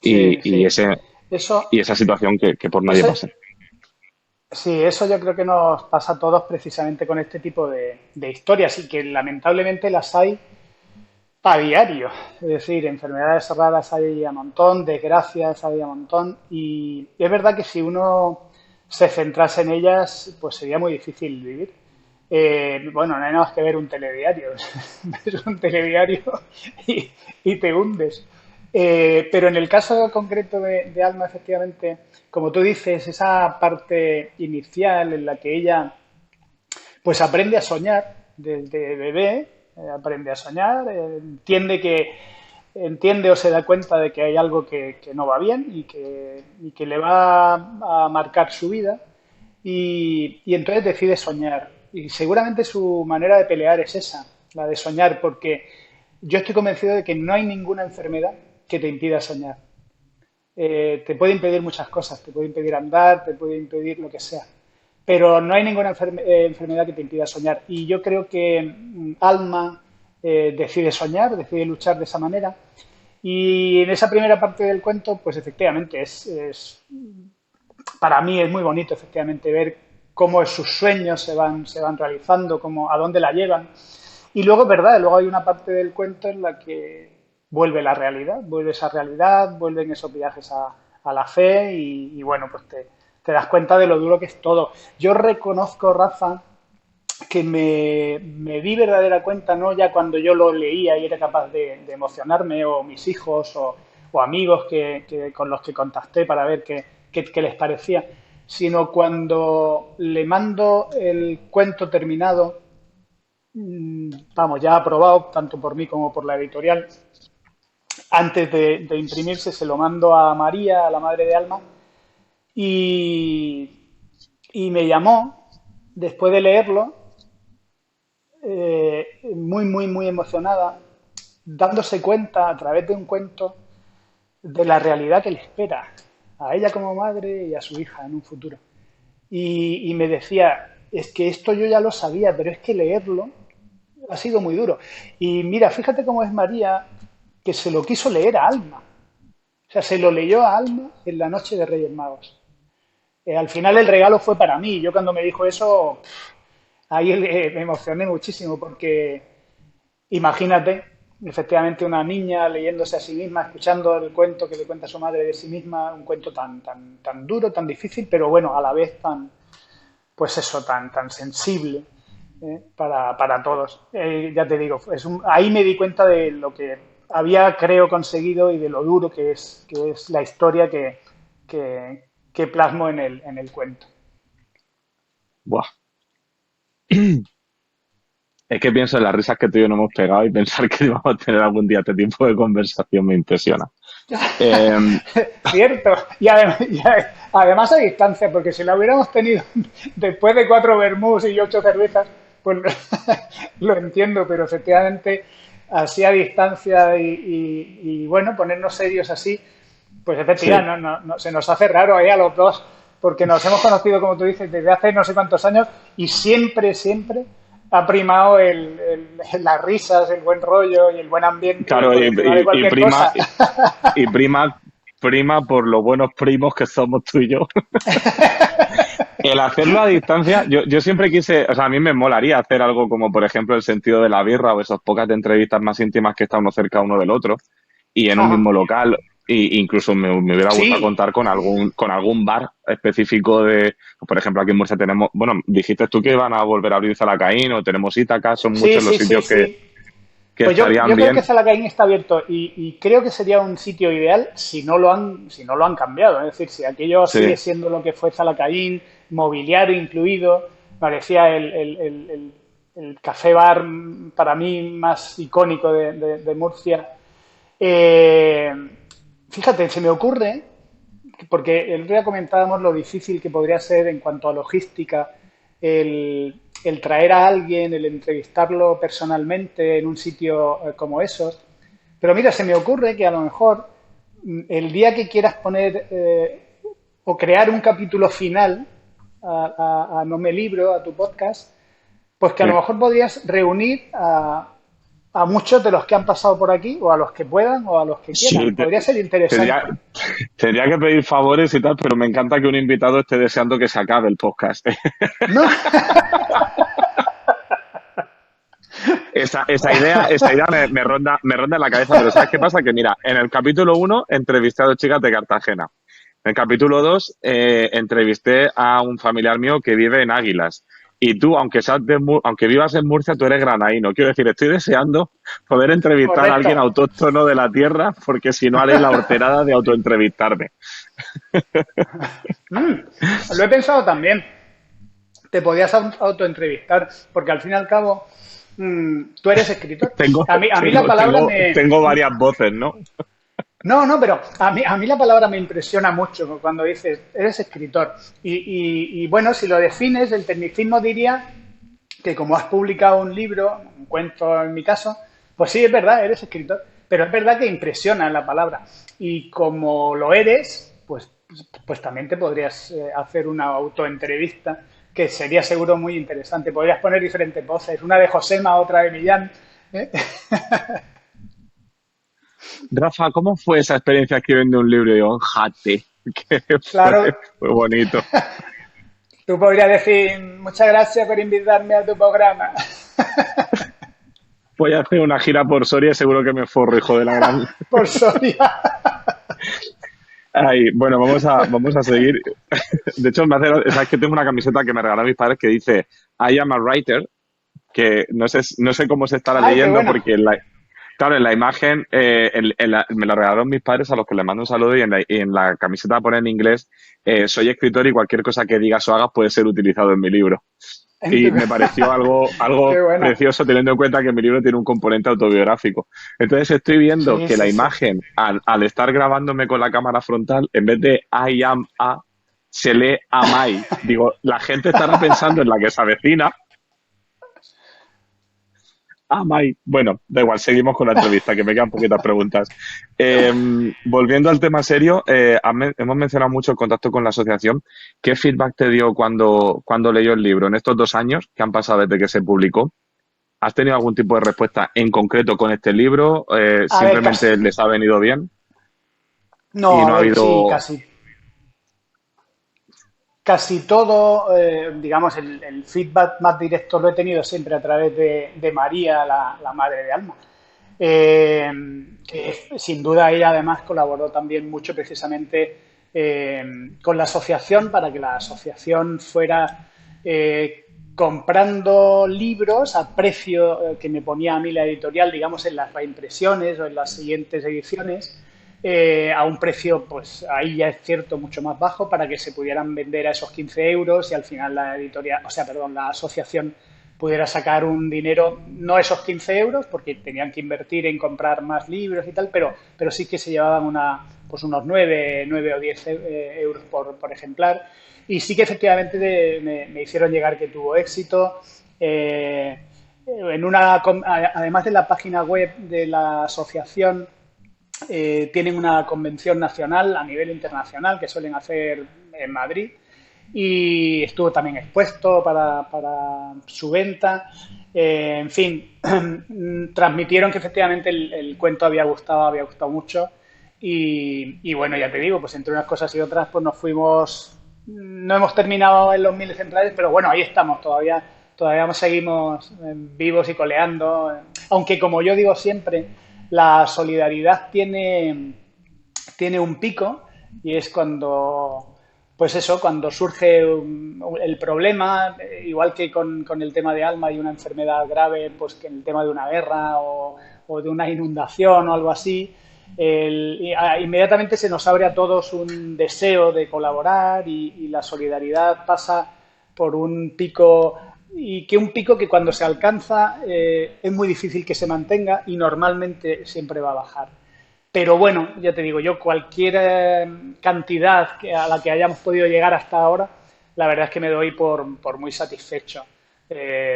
Sí, y, sí. Eso, y esa situación que por nadie eso, pase. sí, eso yo creo que nos pasa a todos precisamente con este tipo de historias y que lamentablemente las hay a diario. Es decir, enfermedades raras hay a montón, desgracias hay a montón y es verdad que si uno se centrase en ellas, pues sería muy difícil vivir. Bueno, no hay nada más que ver un telediario. Ves un telediario y, y te hundes. Pero en el caso concreto de Alma, efectivamente, como tú dices, esa parte inicial en la que ella pues aprende a soñar desde bebé, aprende a soñar, entiende o se da cuenta de que hay algo que no va bien y que le va a marcar su vida y entonces decide soñar. Y seguramente su manera de pelear es esa, la de soñar, porque yo estoy convencido de que no hay ninguna enfermedad que te impida soñar. Te puede impedir muchas cosas, te puede impedir andar, te puede impedir lo que sea, pero no hay ninguna enfermedad que te impida soñar. Y yo creo que Alma decide soñar, decide luchar de esa manera. Y en esa primera parte del cuento, pues efectivamente, para mí es muy bonito efectivamente ver cómo sus sueños se van realizando, cómo, a dónde la llevan. Y luego, es verdad, luego hay una parte del cuento en la que vuelve la realidad, vuelve esa realidad, vuelven esos viajes a la fe y bueno, pues te das cuenta de lo duro que es todo. Yo reconozco, Rafa, que me di verdadera cuenta, no ya cuando yo lo leía y era capaz de emocionarme, o mis hijos o amigos con los que contacté para ver qué les parecía, sino cuando le mando el cuento terminado, vamos, ya aprobado, tanto por mí como por la editorial, antes de imprimirse, se lo mando a María, a la madre de Alma, y, y me llamó después de leerlo muy, muy, muy emocionada, dándose cuenta a través de un cuento de la realidad que le espera a ella como madre y a su hija en un futuro. Y me decía, es que esto yo ya lo sabía, pero es que leerlo ha sido muy duro. Y mira, fíjate cómo es María, que se lo quiso leer a Alma. O sea, se lo leyó a Alma en la noche de Reyes Magos. Al final el regalo fue para mí. Yo cuando me dijo eso, ahí me emocioné muchísimo porque imagínate, efectivamente, una niña leyéndose a sí misma, escuchando el cuento que le cuenta su madre de sí misma, un cuento tan duro, tan difícil, pero bueno, a la vez pues eso, tan sensible para todos. Ya te digo, ahí me di cuenta de lo que había, creo, conseguido y de lo duro que es la historia que plasmo en el cuento. Buah. Es que pienso en las risas que tú y yo nos hemos pegado y pensar que vamos a tener algún día este tipo de conversación me impresiona. Eh, Cierto, además a distancia, porque si la hubiéramos tenido después de 4 vermús y 8 cervezas, pues lo entiendo, pero efectivamente así a distancia bueno, ponernos serios así, pues efectivamente sí, se nos hace raro ahí a los dos, porque nos hemos conocido, como tú dices, desde hace no sé cuántos años y siempre, siempre ha primado las risas, el buen rollo y el buen ambiente claro, por encima de y cualquier prima, cosa. y prima por lo buenos primos que somos tú y yo. El hacerlo a distancia, yo siempre quise, o sea, a mí me molaría hacer algo como, por ejemplo, el sentido de la birra o esas pocas de entrevistas más íntimas que está uno cerca uno del otro y en un Ajá. mismo local. Y incluso me hubiera gustado Sí, contar con algún bar específico de, por ejemplo, aquí en Murcia tenemos, bueno, dijiste tú que iban a volver a abrir Zalacaín o tenemos Ítaca, son sí, muchos los sí, sí, sitios sí. que Pues estarían yo creo bien. que Zalacaín está abierto y creo que sería un sitio ideal si no lo han cambiado. Es decir, si aquello sigue Sí, siendo lo que fue Zalacaín, mobiliario incluido, parecía el café bar para mí más icónico de Murcia. Eh, Fíjate, se me ocurre, porque el otro día comentábamos lo difícil que podría ser en cuanto a logística el, el traer a alguien, el entrevistarlo personalmente en un sitio como esos. Pero mira, se me ocurre que a lo mejor el día que quieras poner o crear un capítulo final a No Me Libro, a tu podcast, pues que a lo Sí. mejor podrías reunir a muchos de los que han pasado por aquí, o a los que puedan, o a los que quieran. Sí, Podría ser tendría, interesante. tendría que pedir favores y tal, pero me encanta que un invitado esté deseando que se acabe el podcast. No, Esa idea me ronda en la cabeza, pero ¿sabes qué pasa? Que mira, en el capítulo 1 entrevisté a 2 chicas de Cartagena. En el capítulo 2 entrevisté a un familiar mío que vive en Águilas. Y tú, aunque vivas en Murcia, tú eres granaíno. Quiero decir, estoy deseando poder entrevistar a alguien correcto. autóctono de la tierra, porque si no haré la horterada de autoentrevistarme. Mm, lo he pensado también. Te podías autoentrevistar, porque al fin y al cabo, tú eres escritor. Tengo, A mí la tengo, palabra tengo, me... tengo varias voces, ¿no? No, no, pero a mí la palabra me impresiona mucho cuando dices, eres escritor. Y bueno, si lo defines, el tecnicismo diría que como has publicado un libro, un cuento en mi caso, pues sí, es verdad, eres escritor, pero es verdad que impresiona la palabra. Y como lo eres, pues también te podrías hacer una autoentrevista que sería seguro muy interesante. Podrías poner diferentes voces, una de Josema, otra de Millán. ¿Eh? Rafa, ¿cómo fue esa experiencia escribiendo un libro? Y yo, jate, que fue Claro, muy bonito. tú podrías decir, muchas gracias por invitarme a tu programa. Voy a hacer una gira por Soria y seguro que me forro, hijo de la gran. Por Soria. Ay, bueno, vamos a seguir. De hecho, sabes que tengo una camiseta que me regalaron mis padres que dice I am a writer, que no sé cómo se estará Ay, qué leyendo bueno. porque claro, en la imagen me la regalaron mis padres a los que les mando un saludo y en la camiseta pone en inglés soy escritor y cualquier cosa que digas o hagas puede ser utilizado en mi libro. En Y tu- me pareció algo Qué bueno. precioso teniendo en cuenta que mi libro tiene un componente autobiográfico. Entonces estoy viendo Sí, que la sí, sí. imagen, al estar grabándome con la cámara frontal, en vez de I am a, se lee am I. Digo, la gente estará pensando en la que se avecina. Am I. Bueno, da igual, seguimos con la entrevista, que me quedan poquitas preguntas. Eh, Volviendo al tema serio, hemos mencionado mucho el contacto con la asociación. ¿Qué feedback te dio cuando leyó el libro en estos 2 años que han pasado desde que se publicó? ¿Has tenido algún tipo de respuesta en concreto con este libro? A ver, casi. ¿Simplemente les ha venido bien y No, a no ha ver, sí, habido... casi todo, digamos, el feedback más directo lo he tenido siempre a través de María, la madre de Alma. Eh, que sin duda ella además colaboró también mucho precisamente con la asociación para que la asociación fuera comprando libros a precio que me ponía a mí la editorial, digamos, en las reimpresiones o en las siguientes ediciones, a un precio, pues ahí ya es cierto, mucho más bajo para que se pudieran vender a esos 15 euros y al final la editorial, o sea, perdón, la asociación pudiera sacar un dinero, no esos 15 euros, porque tenían que invertir en comprar más libros y tal, pero sí que se llevaban pues unos 9 o 10 euros por ejemplar. Y sí que efectivamente me hicieron llegar que tuvo éxito. Además de la página web de la asociación, tienen una convención nacional a nivel internacional que suelen hacer en Madrid y estuvo también expuesto para su venta. En fin, transmitieron que efectivamente el cuento había gustado mucho y bueno, ya te digo, pues entre unas cosas y otras pues nos fuimos, no hemos terminado en los 1000 ejemplares, pero bueno, ahí estamos todavía seguimos vivos y coleando, aunque como yo digo siempre, la solidaridad tiene un pico y es cuando, pues eso, cuando surge el problema, igual que con el tema de Alma y una enfermedad grave, pues que el tema de una guerra o de una inundación o algo así, inmediatamente se nos abre a todos un deseo de colaborar y la solidaridad pasa por un pico y que un pico que cuando se alcanza es muy difícil que se mantenga y normalmente siempre va a bajar. Pero bueno, ya te digo, yo cualquier cantidad a la que hayamos podido llegar hasta ahora, la verdad es que me doy por muy satisfecho.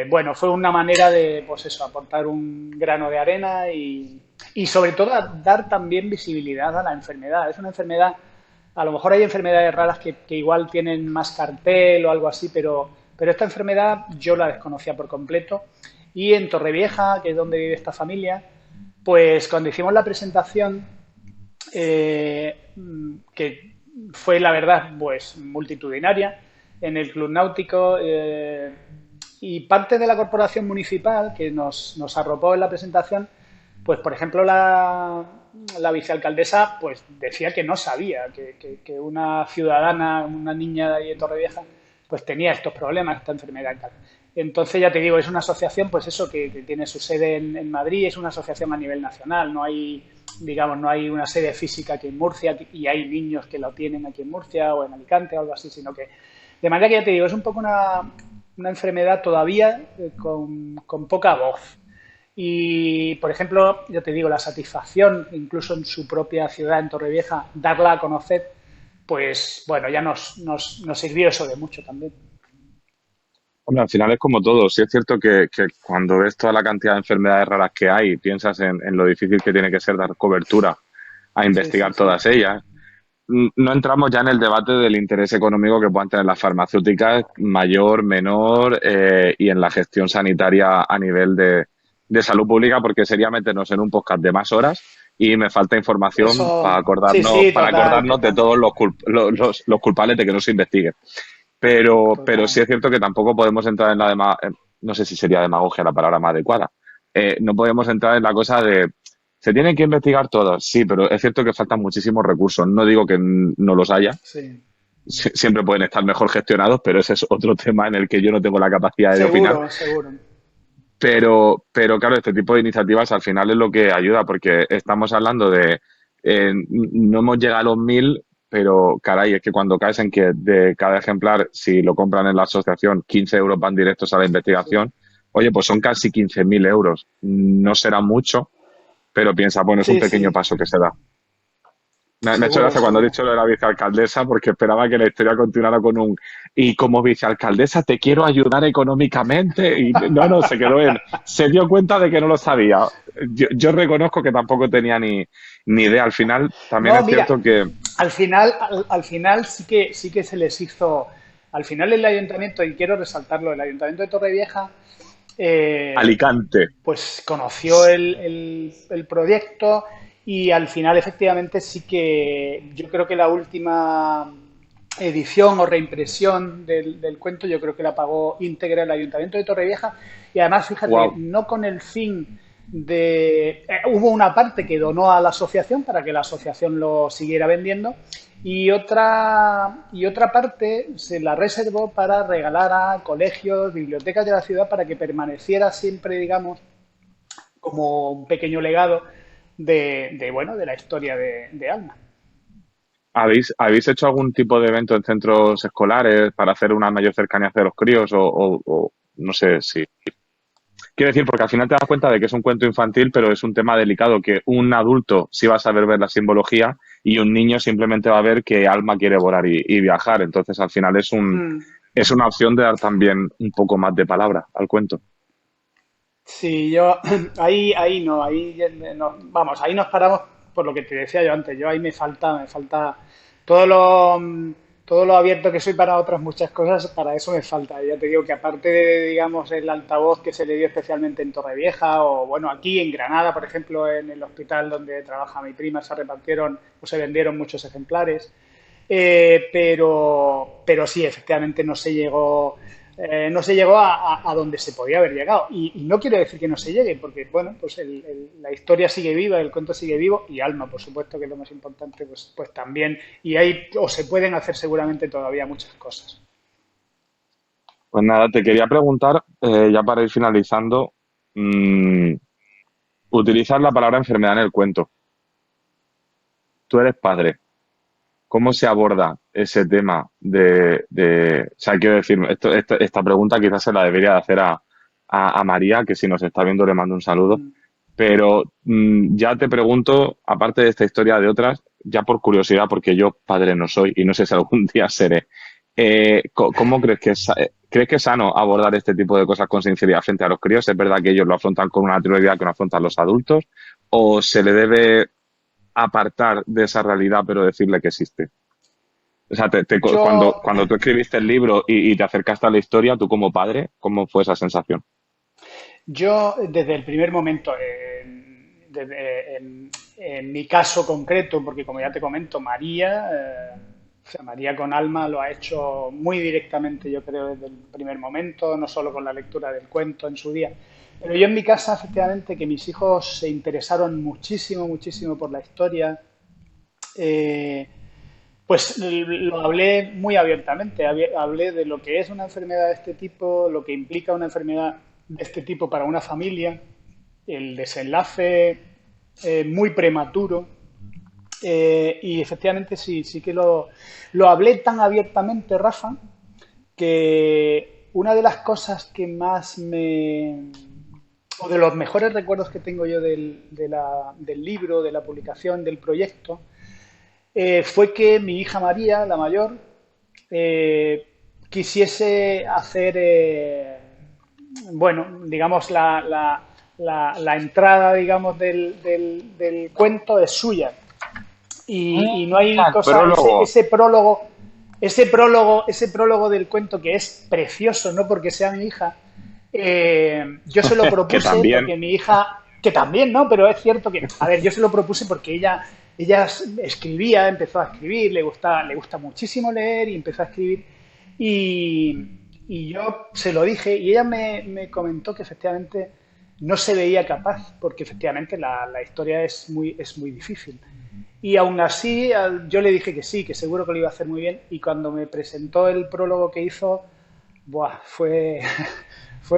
bueno, fue una manera de, pues eso, aportar un grano de arena y sobre todo dar también visibilidad a la enfermedad. Es una enfermedad, a lo mejor hay enfermedades raras que igual tienen más cartel o algo así, pero esta enfermedad yo la desconocía por completo. Y en Torrevieja, que es donde vive esta familia, pues cuando hicimos la presentación, que fue la verdad pues multitudinaria en el Club Náutico, y parte de la corporación municipal que nos arropó en la presentación, pues por ejemplo la vicealcaldesa pues decía que no sabía que una ciudadana, una niña de ahí de Torrevieja, pues tenía estos problemas, esta enfermedad y tal. Entonces, ya te digo, es una asociación, pues eso, que tiene su sede en Madrid, es una asociación a nivel nacional, no hay, digamos, no hay una sede física aquí en Murcia y hay niños que lo tienen aquí en Murcia o en Alicante o algo así, sino que, de manera que ya te digo, es un poco una enfermedad todavía con poca voz. Y, por ejemplo, yo te digo, la satisfacción, incluso en su propia ciudad, en Torrevieja, darla a conocer, pues bueno, ya nos sirvió eso de mucho también. Hombre, al final es como todo. Sí es cierto que cuando ves toda la cantidad de enfermedades raras que hay, piensas en lo difícil que tiene que ser dar cobertura a Sí, sí, investigar sí. todas ellas. No entramos ya en el debate del interés económico que puedan tener las farmacéuticas, mayor, menor, y en la gestión sanitaria a nivel de salud pública, porque sería meternos en un podcast de más horas y me falta información Eso, sí, sí, para total, acordarnos de total, todos los culpables de que no se investigue. Pero sí total. es cierto que tampoco podemos entrar en no sé si sería demagogia la palabra más adecuada. No podemos entrar en la cosa de se tienen que investigar todos, sí, pero es cierto que faltan muchísimos recursos. No digo que no los haya, Sí, siempre pueden estar mejor gestionados, pero ese es otro tema en el que yo no tengo la capacidad de opinar. seguro, seguro. Pero claro, este tipo de iniciativas al final es lo que ayuda, porque estamos hablando de, no hemos llegado a los 1.000, pero caray, es que cuando caes en que de cada ejemplar, si lo compran en la asociación, 15 euros van directos a la Sí, investigación, oye, pues son casi 15.000 euros. No será mucho, pero piensa, bueno, es un sí, pequeño sí, paso que se da. Me ha hecho seguro, gracia cuando has seguro. dicho lo de la vicealcaldesa porque esperaba que la historia continuara con un y como vicealcaldesa te quiero ayudar económicamente y no, se dio cuenta de que no lo sabía. Yo reconozco que tampoco tenía ni idea. Al final también No, es mira, cierto que al final sí que se les hizo, al final el ayuntamiento, y quiero resaltarlo, el ayuntamiento de Torrevieja, eh, Alicante. pues conoció el proyecto y al final efectivamente sí que yo creo que la última edición o reimpresión del cuento yo creo que la pagó íntegra el Ayuntamiento de Torrevieja y además fíjate, Wow. no con el fin de... hubo una parte que donó a la asociación para que la asociación lo siguiera vendiendo y otra parte se la reservó para regalar a colegios, bibliotecas de la ciudad para que permaneciera siempre, digamos, como un pequeño legado bueno, de la historia de Alma. ¿Habéis hecho algún tipo de evento en centros escolares para hacer una mayor cercanía hacia los críos o no sé si quiero decir, porque al final te das cuenta de que es un cuento infantil, pero es un tema delicado, que un adulto sí va a saber ver la simbología y un niño simplemente va a ver que Alma quiere volar y viajar. Entonces, al final Mm. es una opción de dar también un poco más de palabra al cuento. Sí, yo ahí no, vamos, ahí nos paramos por lo que te decía yo antes. Yo ahí me falta todo lo, todo lo abierto que soy para otras muchas cosas, para eso me falta. Ya te digo que aparte de, digamos, el altavoz que se le dio especialmente en Torrevieja o, bueno, aquí en Granada, por ejemplo, en el hospital donde trabaja mi prima, se repartieron o se vendieron muchos ejemplares. Pero sí, efectivamente no se llegó a donde se podía haber llegado. Y no quiero decir que no se llegue, porque bueno, pues la historia sigue viva, el cuento sigue vivo y Alma, por supuesto, que es lo más importante, pues también. Y hay, o se pueden hacer seguramente todavía muchas cosas. Pues nada, te quería preguntar, ya para ir finalizando, mm, utilizar la palabra enfermedad en el cuento. Tú eres padre. ¿Cómo se aborda ese tema o sea, quiero decir, esta pregunta quizás se la debería de hacer a María, que si nos está viendo le mando un saludo, Mm. pero ya te pregunto, aparte de esta historia de otras, ya por curiosidad, porque yo padre no soy y no sé si algún día seré, ¿Cómo crees que es sano abordar este tipo de cosas con sinceridad frente a los críos? ¿Es verdad que ellos lo afrontan con una naturalidad que no afrontan los adultos? ¿O se le debe apartar de esa realidad pero decirle que existe? O sea, Yo, cuando tú escribiste el libro y te acercaste a la historia, tú como padre, ¿cómo fue esa sensación? yo desde el primer momento, en mi caso concreto, porque como ya te comento, María, o sea, María con Alma lo ha hecho muy directamente, yo creo, desde el primer momento, no solo con la lectura del cuento en su día. Pero yo en mi casa, efectivamente, que mis hijos se interesaron muchísimo, muchísimo por la historia, eh, pues lo hablé muy abiertamente, hablé de lo que es una enfermedad de este tipo, lo que implica una enfermedad de este tipo para una familia, el desenlace muy prematuro. Y efectivamente sí, sí que lo hablé tan abiertamente, Rafa, que una de las cosas que más o de los mejores recuerdos que tengo yo del libro, de la publicación, del proyecto, fue que mi hija María, la mayor, eh, quisiese hacer, bueno, digamos, la entrada, digamos, del cuento es suya. Y no hay El cosa, prólogo, ese prólogo del cuento que es precioso, no porque sea mi hija, yo se lo que propuse también, porque mi hija, que también, ¿no? Pero es cierto que, a ver, yo se lo propuse porque ella escribía, empezó a escribir, le gusta muchísimo leer y empezó a escribir. Y yo se lo dije y ella me comentó que efectivamente no se veía capaz, porque efectivamente la historia es muy difícil. Y aún así, yo le dije que sí, que seguro que lo iba a hacer muy bien. Y cuando me presentó el prólogo que hizo, buah, fue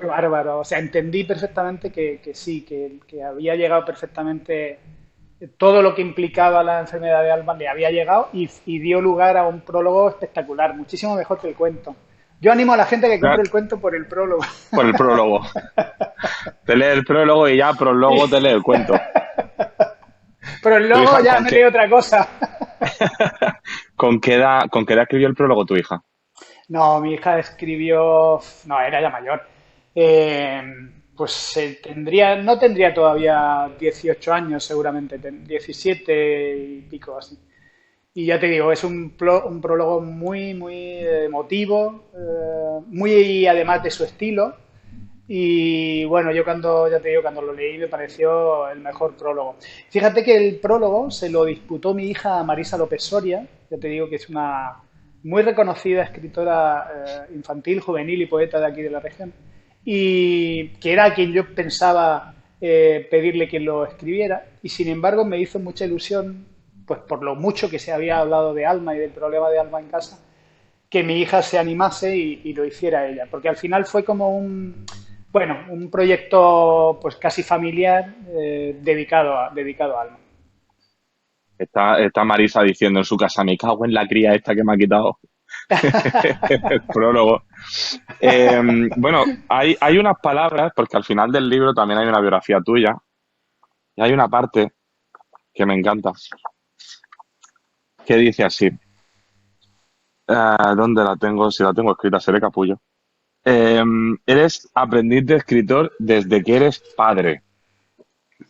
bárbaro. O sea, entendí perfectamente que sí, que había llegado perfectamente todo lo que implicaba la enfermedad de Alba, le había llegado y dio lugar a un prólogo espectacular, muchísimo mejor que el cuento. Yo animo a la gente a que compre el cuento por el prólogo. por el prólogo. Te lee el prólogo y ya prólogo te lee el cuento. Pero ¿Tu luego hija ya con me qué, lee otra cosa. con qué edad escribió el prólogo tu hija? No, mi hija escribió, no, era ya mayor. Eh, pues no tendría todavía 18 años seguramente, 17 y pico así. Y ya te digo, es un prólogo muy, muy emotivo, muy además de su estilo. Y bueno, yo ya te digo, cuando lo leí me pareció el mejor prólogo. Fíjate que el prólogo se lo disputó mi hija Marisa López Soria, ya te digo que es una muy reconocida escritora infantil, juvenil y poeta de aquí de la región, y que era a quien yo pensaba pedirle que lo escribiera, y sin embargo me hizo mucha ilusión, pues por lo mucho que se había hablado de Alma y del problema de Alma en casa, que mi hija se animase y lo hiciera ella, porque al final fue como un proyecto pues casi familiar dedicado a Alma. Está Marisa diciendo en su casa, me cago en la cría esta que me ha quitado el prólogo. Eh, bueno, hay unas palabras, porque al final del libro también hay una biografía tuya, y hay una parte que me encanta, que dice así, ¿dónde la tengo? Si la tengo escrita, seré capullo. Eh, Eres aprendiz de escritor desde que eres padre.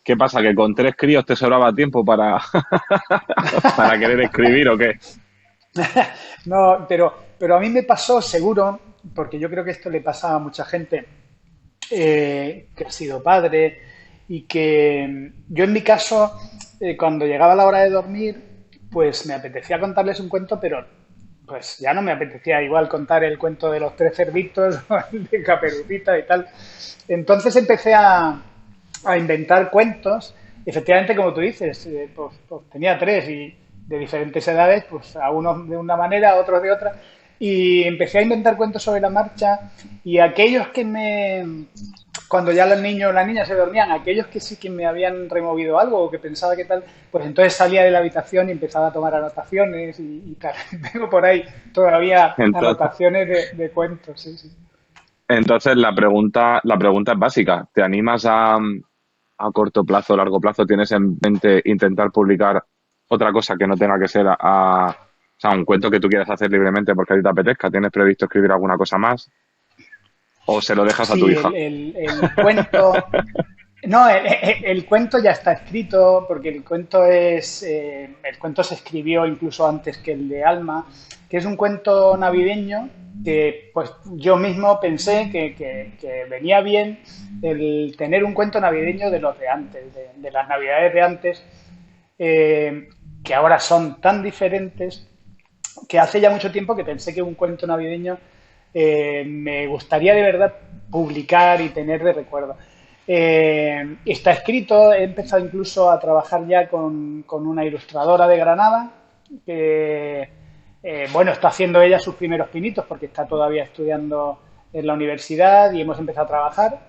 ¿Qué pasa? ¿Que con tres críos te sobraba tiempo para querer escribir o qué? No, pero a mí me pasó seguro, porque yo creo que esto le pasa a mucha gente que ha sido padre y que yo en mi caso, cuando llegaba la hora de dormir, pues me apetecía contarles un cuento, pero pues ya no me apetecía igual contar el cuento de los tres cerditos o el de Caperucita y tal. Entonces empecé a inventar cuentos. Efectivamente, como tú dices, pues tenía tres y de diferentes edades, pues a unos de una manera, a otros de otra. Y empecé a inventar cuentos sobre la marcha y aquellos cuando ya los niños o las niñas se dormían, aquellos que sí que me habían removido algo o que pensaba que tal, pues entonces salía de la habitación y empezaba a tomar anotaciones y tal. Tengo por ahí todavía Entonces, anotaciones de cuentos, sí, sí. entonces la pregunta es básica. ¿Te animas a corto plazo, largo plazo? ¿Tienes en mente intentar publicar otra cosa que no tenga que ser a O sea, un cuento que tú quieras hacer libremente porque a ti te apetezca. ¿Tienes previsto escribir alguna cosa más? ¿O se lo dejas a tu Sí, hija? el cuento, no, el cuento ya está escrito porque el cuento se escribió incluso antes que el de Alma, que es un cuento navideño que pues yo mismo pensé que venía bien el tener un cuento navideño de los de antes, de las navidades de antes, que ahora son tan diferentes que hace ya mucho tiempo que pensé que un cuento navideño me gustaría de verdad publicar y tener de recuerdo. Está escrito, he empezado incluso a trabajar ya con una ilustradora de Granada, que, bueno, está haciendo ella sus primeros pinitos porque está todavía estudiando en la universidad y hemos empezado a trabajar.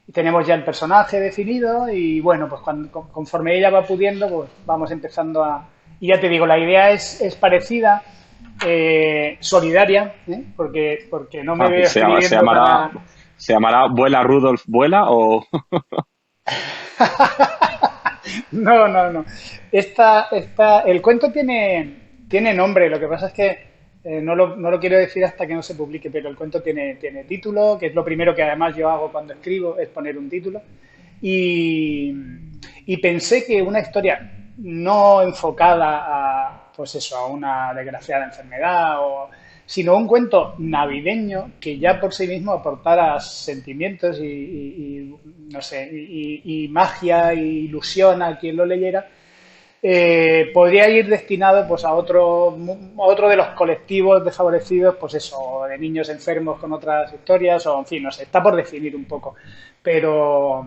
Y tenemos ya el personaje definido y bueno, pues conforme ella va pudiendo, pues vamos empezando a... Y ya te digo, la idea es parecida, solidaria, ¿eh? Porque no me Ah, veo escribiendo para... ¿se llamará Vuela Rudolf Vuela o...? No, no, no. El cuento tiene nombre, lo que pasa es que no lo quiero decir hasta que no se publique, pero el cuento tiene título, que es lo primero que además yo hago cuando escribo, es poner un título. Y, y pensé que una historia no enfocada a, pues eso, a una desgraciada enfermedad, sino un cuento navideño que ya por sí mismo aportara sentimientos no sé, y magia e ilusión a quien lo leyera, podría ir destinado pues a otro de los colectivos desfavorecidos, pues eso, de niños enfermos con otras historias, o en fin, no sé, está por definir un poco. Pero,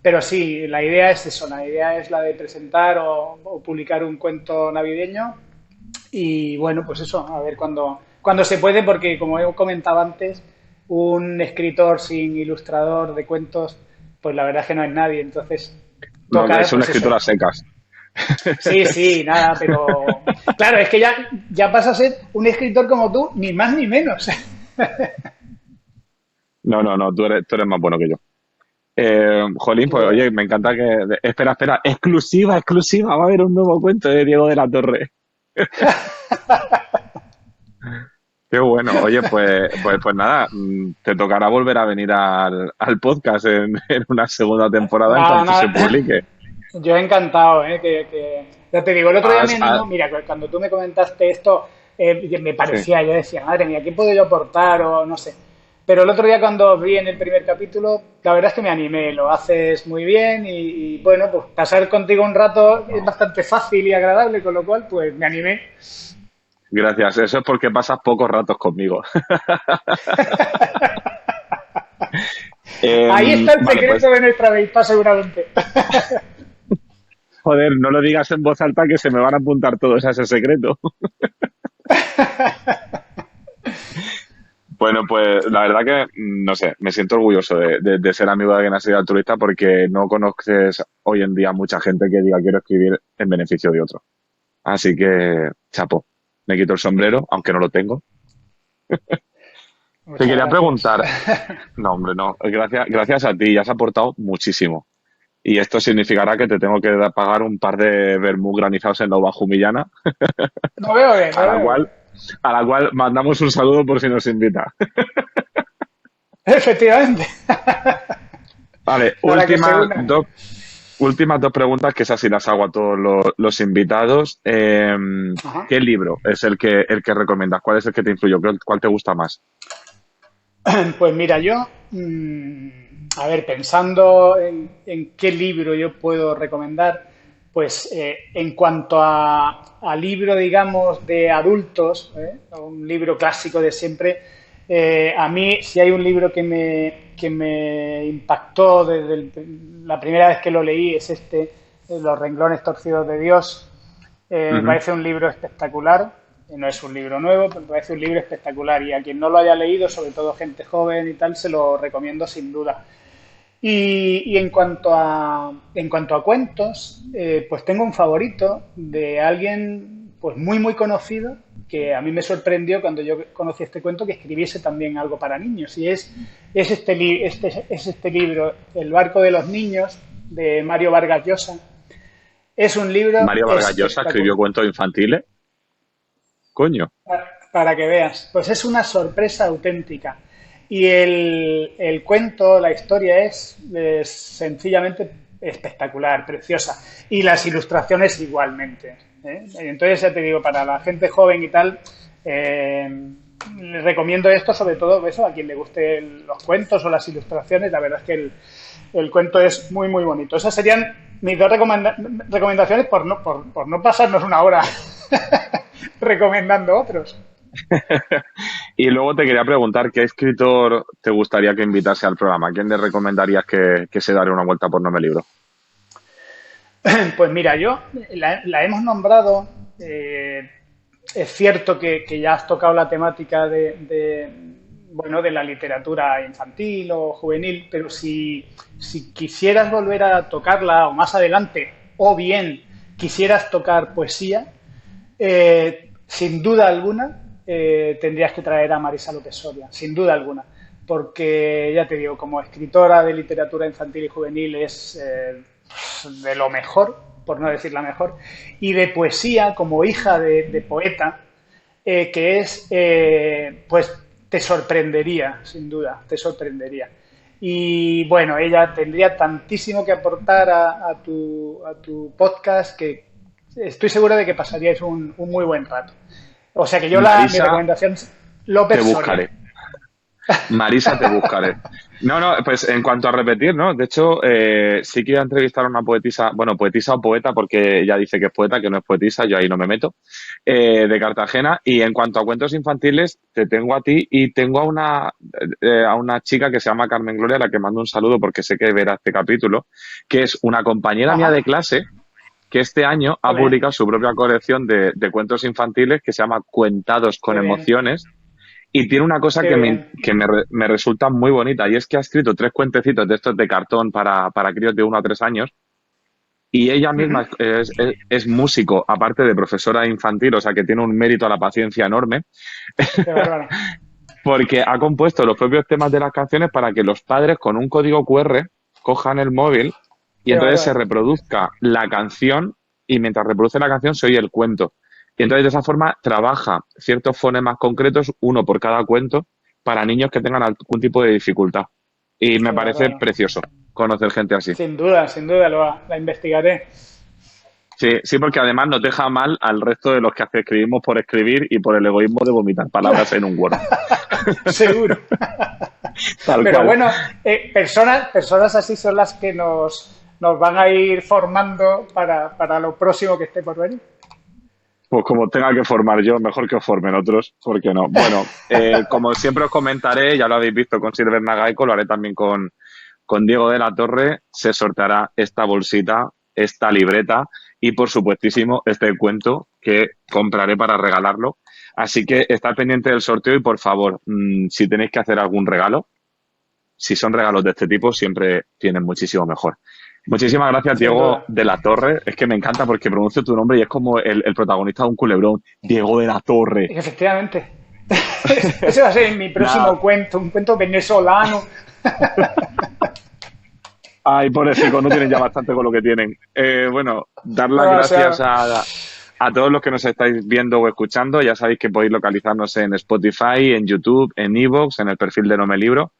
pero sí, la idea es eso, la idea es la de presentar o publicar un cuento navideño y bueno, pues eso, a ver cuando se puede, porque como he comentado antes, un escritor sin ilustrador de cuentos, pues la verdad es que no es nadie, entonces No, toca, es una pues eso. escritura a secas. Sí, sí, nada, pero claro, es que ya pasa a ser un escritor como tú, ni más ni menos. No, no, no, tú eres más bueno que yo. Jolín, pues Pues, oye, me encanta que... Espera, espera, exclusiva, exclusiva, va a haber un nuevo cuento de Diego de la Torre. Qué bueno. Oye, pues nada, te tocará volver a venir al podcast en una segunda temporada en nada, cuanto se nada. publique. Yo encantado, ¿eh? Ya te digo, el otro día me Has- ha- animó, mira, cuando tú me comentaste esto, me sí, parecía, yo decía, madre mía, ¿qué puedo yo aportar? O no sé. Pero el otro día cuando vi en el primer capítulo, la verdad es que me animé, lo haces muy bien bueno, pues pasar contigo un rato es bastante fácil y agradable, con lo cual, pues me animé. gracias. Eso es porque pasas pocos ratos conmigo. Ahí está el Vale, secreto pues, de nuestra amistad, seguramente. joder, no lo digas en voz alta que se me van a apuntar todos a ese secreto. Bueno, pues la verdad que, no sé, me siento orgulloso de ser amigo de alguien así de altruista porque no conoces hoy en día mucha gente que diga quiero escribir en beneficio de otro. Así que, chapo, me quito el sombrero, aunque no lo tengo. Te Muchas quería gracias. preguntar, no, hombre, no, gracias a ti, ya has aportado muchísimo. Y esto significará que te tengo que pagar un par de vermú granizados en la uva humillana, Lo veo bien, a lo la veo bien. cual, a la cual mandamos un saludo por si nos invita. Efectivamente. Vale, Para que se unan. últimas dos preguntas que esas sí las hago a todos los invitados. Ajá. ¿Qué libro es el que recomiendas? ¿Cuál es el que te influyó? ¿Cuál te gusta más? Pues mira, yo, a ver, pensando en qué libro yo puedo recomendar, pues en cuanto a libro, digamos, de adultos, un libro clásico de siempre, a mí si hay un libro que me impactó desde la primera vez que lo leí, es este, Los renglones torcidos de Dios. Me Ujú. parece un libro espectacular, no es un libro nuevo, pero me parece un libro espectacular y a quien no lo haya leído, sobre todo gente joven y tal, se lo recomiendo sin duda. Y en cuanto a cuentos, pues tengo un favorito de alguien pues muy conocido que a mí me sorprendió cuando yo conocí este cuento que escribiese también algo para niños y es este libro, El barco de los niños, de Mario Vargas Llosa. Es un libro Mario Vargas Llosa escribió espectacular. cuentos infantiles. Coño. Para que veas. Pues es una sorpresa auténtica. Y el cuento, la historia es sencillamente espectacular, preciosa. Y las ilustraciones igualmente. ¿Eh? Entonces, ya te digo, para la gente joven y tal, les recomiendo esto, sobre todo eso, a quien le gusten los cuentos o las ilustraciones. La verdad es que el cuento es muy, muy bonito. Esas serían mis dos recomendaciones por no pasarnos una hora recomendando otros. Y luego te quería preguntar, ¿qué escritor te gustaría que invitase al programa? ¿A quién le recomendarías que se daré una vuelta por No Me Libro? Pues mira, yo la hemos nombrado. Es cierto que ya has tocado la temática bueno, de la literatura infantil o juvenil, pero si quisieras volver a tocarla o más adelante, o bien quisieras tocar poesía, sin duda alguna tendrías que traer a Marisa López Soria, sin duda alguna, porque ya te digo, como escritora de literatura infantil y juvenil es de lo mejor, por no decir la mejor, y de poesía como hija de poeta, que es, pues te sorprendería, sin duda, te sorprendería. Y bueno, ella tendría tantísimo que aportar a tu podcast que estoy segura de que pasaríais un muy buen rato. O sea que mi Marisa, recomendación es te López Soria. buscaré. Marisa, te buscaré. No, no, pues en cuanto a repetir, ¿no? De hecho, sí que iba a entrevistar a una poetisa, bueno, poetisa o poeta, porque ella dice que es poeta, que no es poetisa, yo ahí no me meto, de Cartagena. Y en cuanto a cuentos infantiles, te tengo a ti y tengo a una chica que se llama Carmen Gloria, a la que mando un saludo porque sé que verá este capítulo, que es una compañera mía Ajá, de clase que este año ha ole, publicado su propia colección de cuentos infantiles que se llama Cuentados con qué bien, emociones y tiene una cosa qué bien. me resulta muy bonita y es que ha escrito tres cuentecitos de estos de cartón para críos de 1 a 3 años y ella Ujú, misma es músico, aparte de profesora infantil, o sea que tiene un mérito a la paciencia enorme, qué bárbaro. porque ha compuesto los propios temas de las canciones para que los padres con un código QR cojan el móvil y Qué entonces se bárbaro. reproduzca la canción y mientras reproduce la canción se oye el cuento. Y entonces de esa forma trabaja ciertos fonemas concretos, uno por cada cuento, para niños que tengan algún tipo de dificultad. Y me Qué parece bárbaro. precioso conocer gente así. Sin duda, la investigaré. Sí, sí, porque además nos deja mal al resto de los que escribimos por escribir y por el egoísmo de vomitar palabras en un Word. Seguro. Tal Pero cual. bueno, personas así son las que nos van a ir formando para lo próximo que esté por venir. Pues como tenga que formar yo, mejor que os formen otros, ¿por qué no? Bueno, como siempre os comentaré, ya lo habéis visto con Silver Nagaico, lo haré también con Diego de la Torre, se sorteará esta bolsita, esta libreta y por supuestísimo este cuento que compraré para regalarlo. Así que estad pendiente del sorteo y por favor, si tenéis que hacer algún regalo, si son regalos de este tipo, siempre tienen muchísimo mejor. Muchísimas gracias, Sin Diego duda. de la Torre. Es que me encanta porque pronuncio tu nombre y es como el protagonista de un culebrón. Diego de la Torre. Efectivamente. Ese va a ser mi Nada. próximo cuento, un cuento venezolano. Ay, pobrecicos, no tienen ya bastante con lo que tienen. Bueno, dar las gracias Demasiado. a todos los que nos estáis viendo o escuchando. Ya sabéis que podéis localizarnos en Spotify, en YouTube, en Evox, en el perfil de No Me Libro.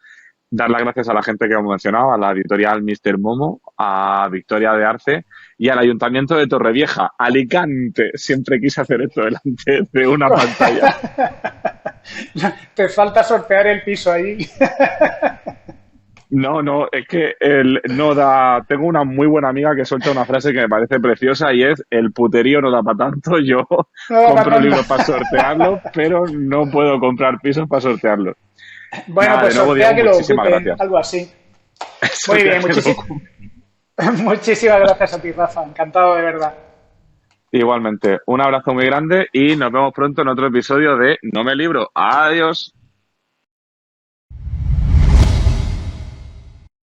Dar las gracias a la gente que hemos mencionado, a la editorial Mr. Momo, a Victoria de Arce y al Ayuntamiento de Torrevieja, Alicante. Siempre quise hacer esto delante de una pantalla. Te falta sortear el piso ahí. No, no, es que no da. Tengo una muy buena amiga que suelta una frase que me parece preciosa y es: el puterío no da para tanto. Yo No va para compro tanto. libros para sortearlos, pero no puedo comprar pisos para sortearlos. Bueno, Nada, de pues nuevo, sortea Diego, que lo muchísimas ocupen, gracias. algo así. Muy Sortea bien, que lo- muchísimas gracias a ti, Rafa. Encantado de verdad. Igualmente, un abrazo muy grande y nos vemos pronto en otro episodio de No Me Libro. Adiós.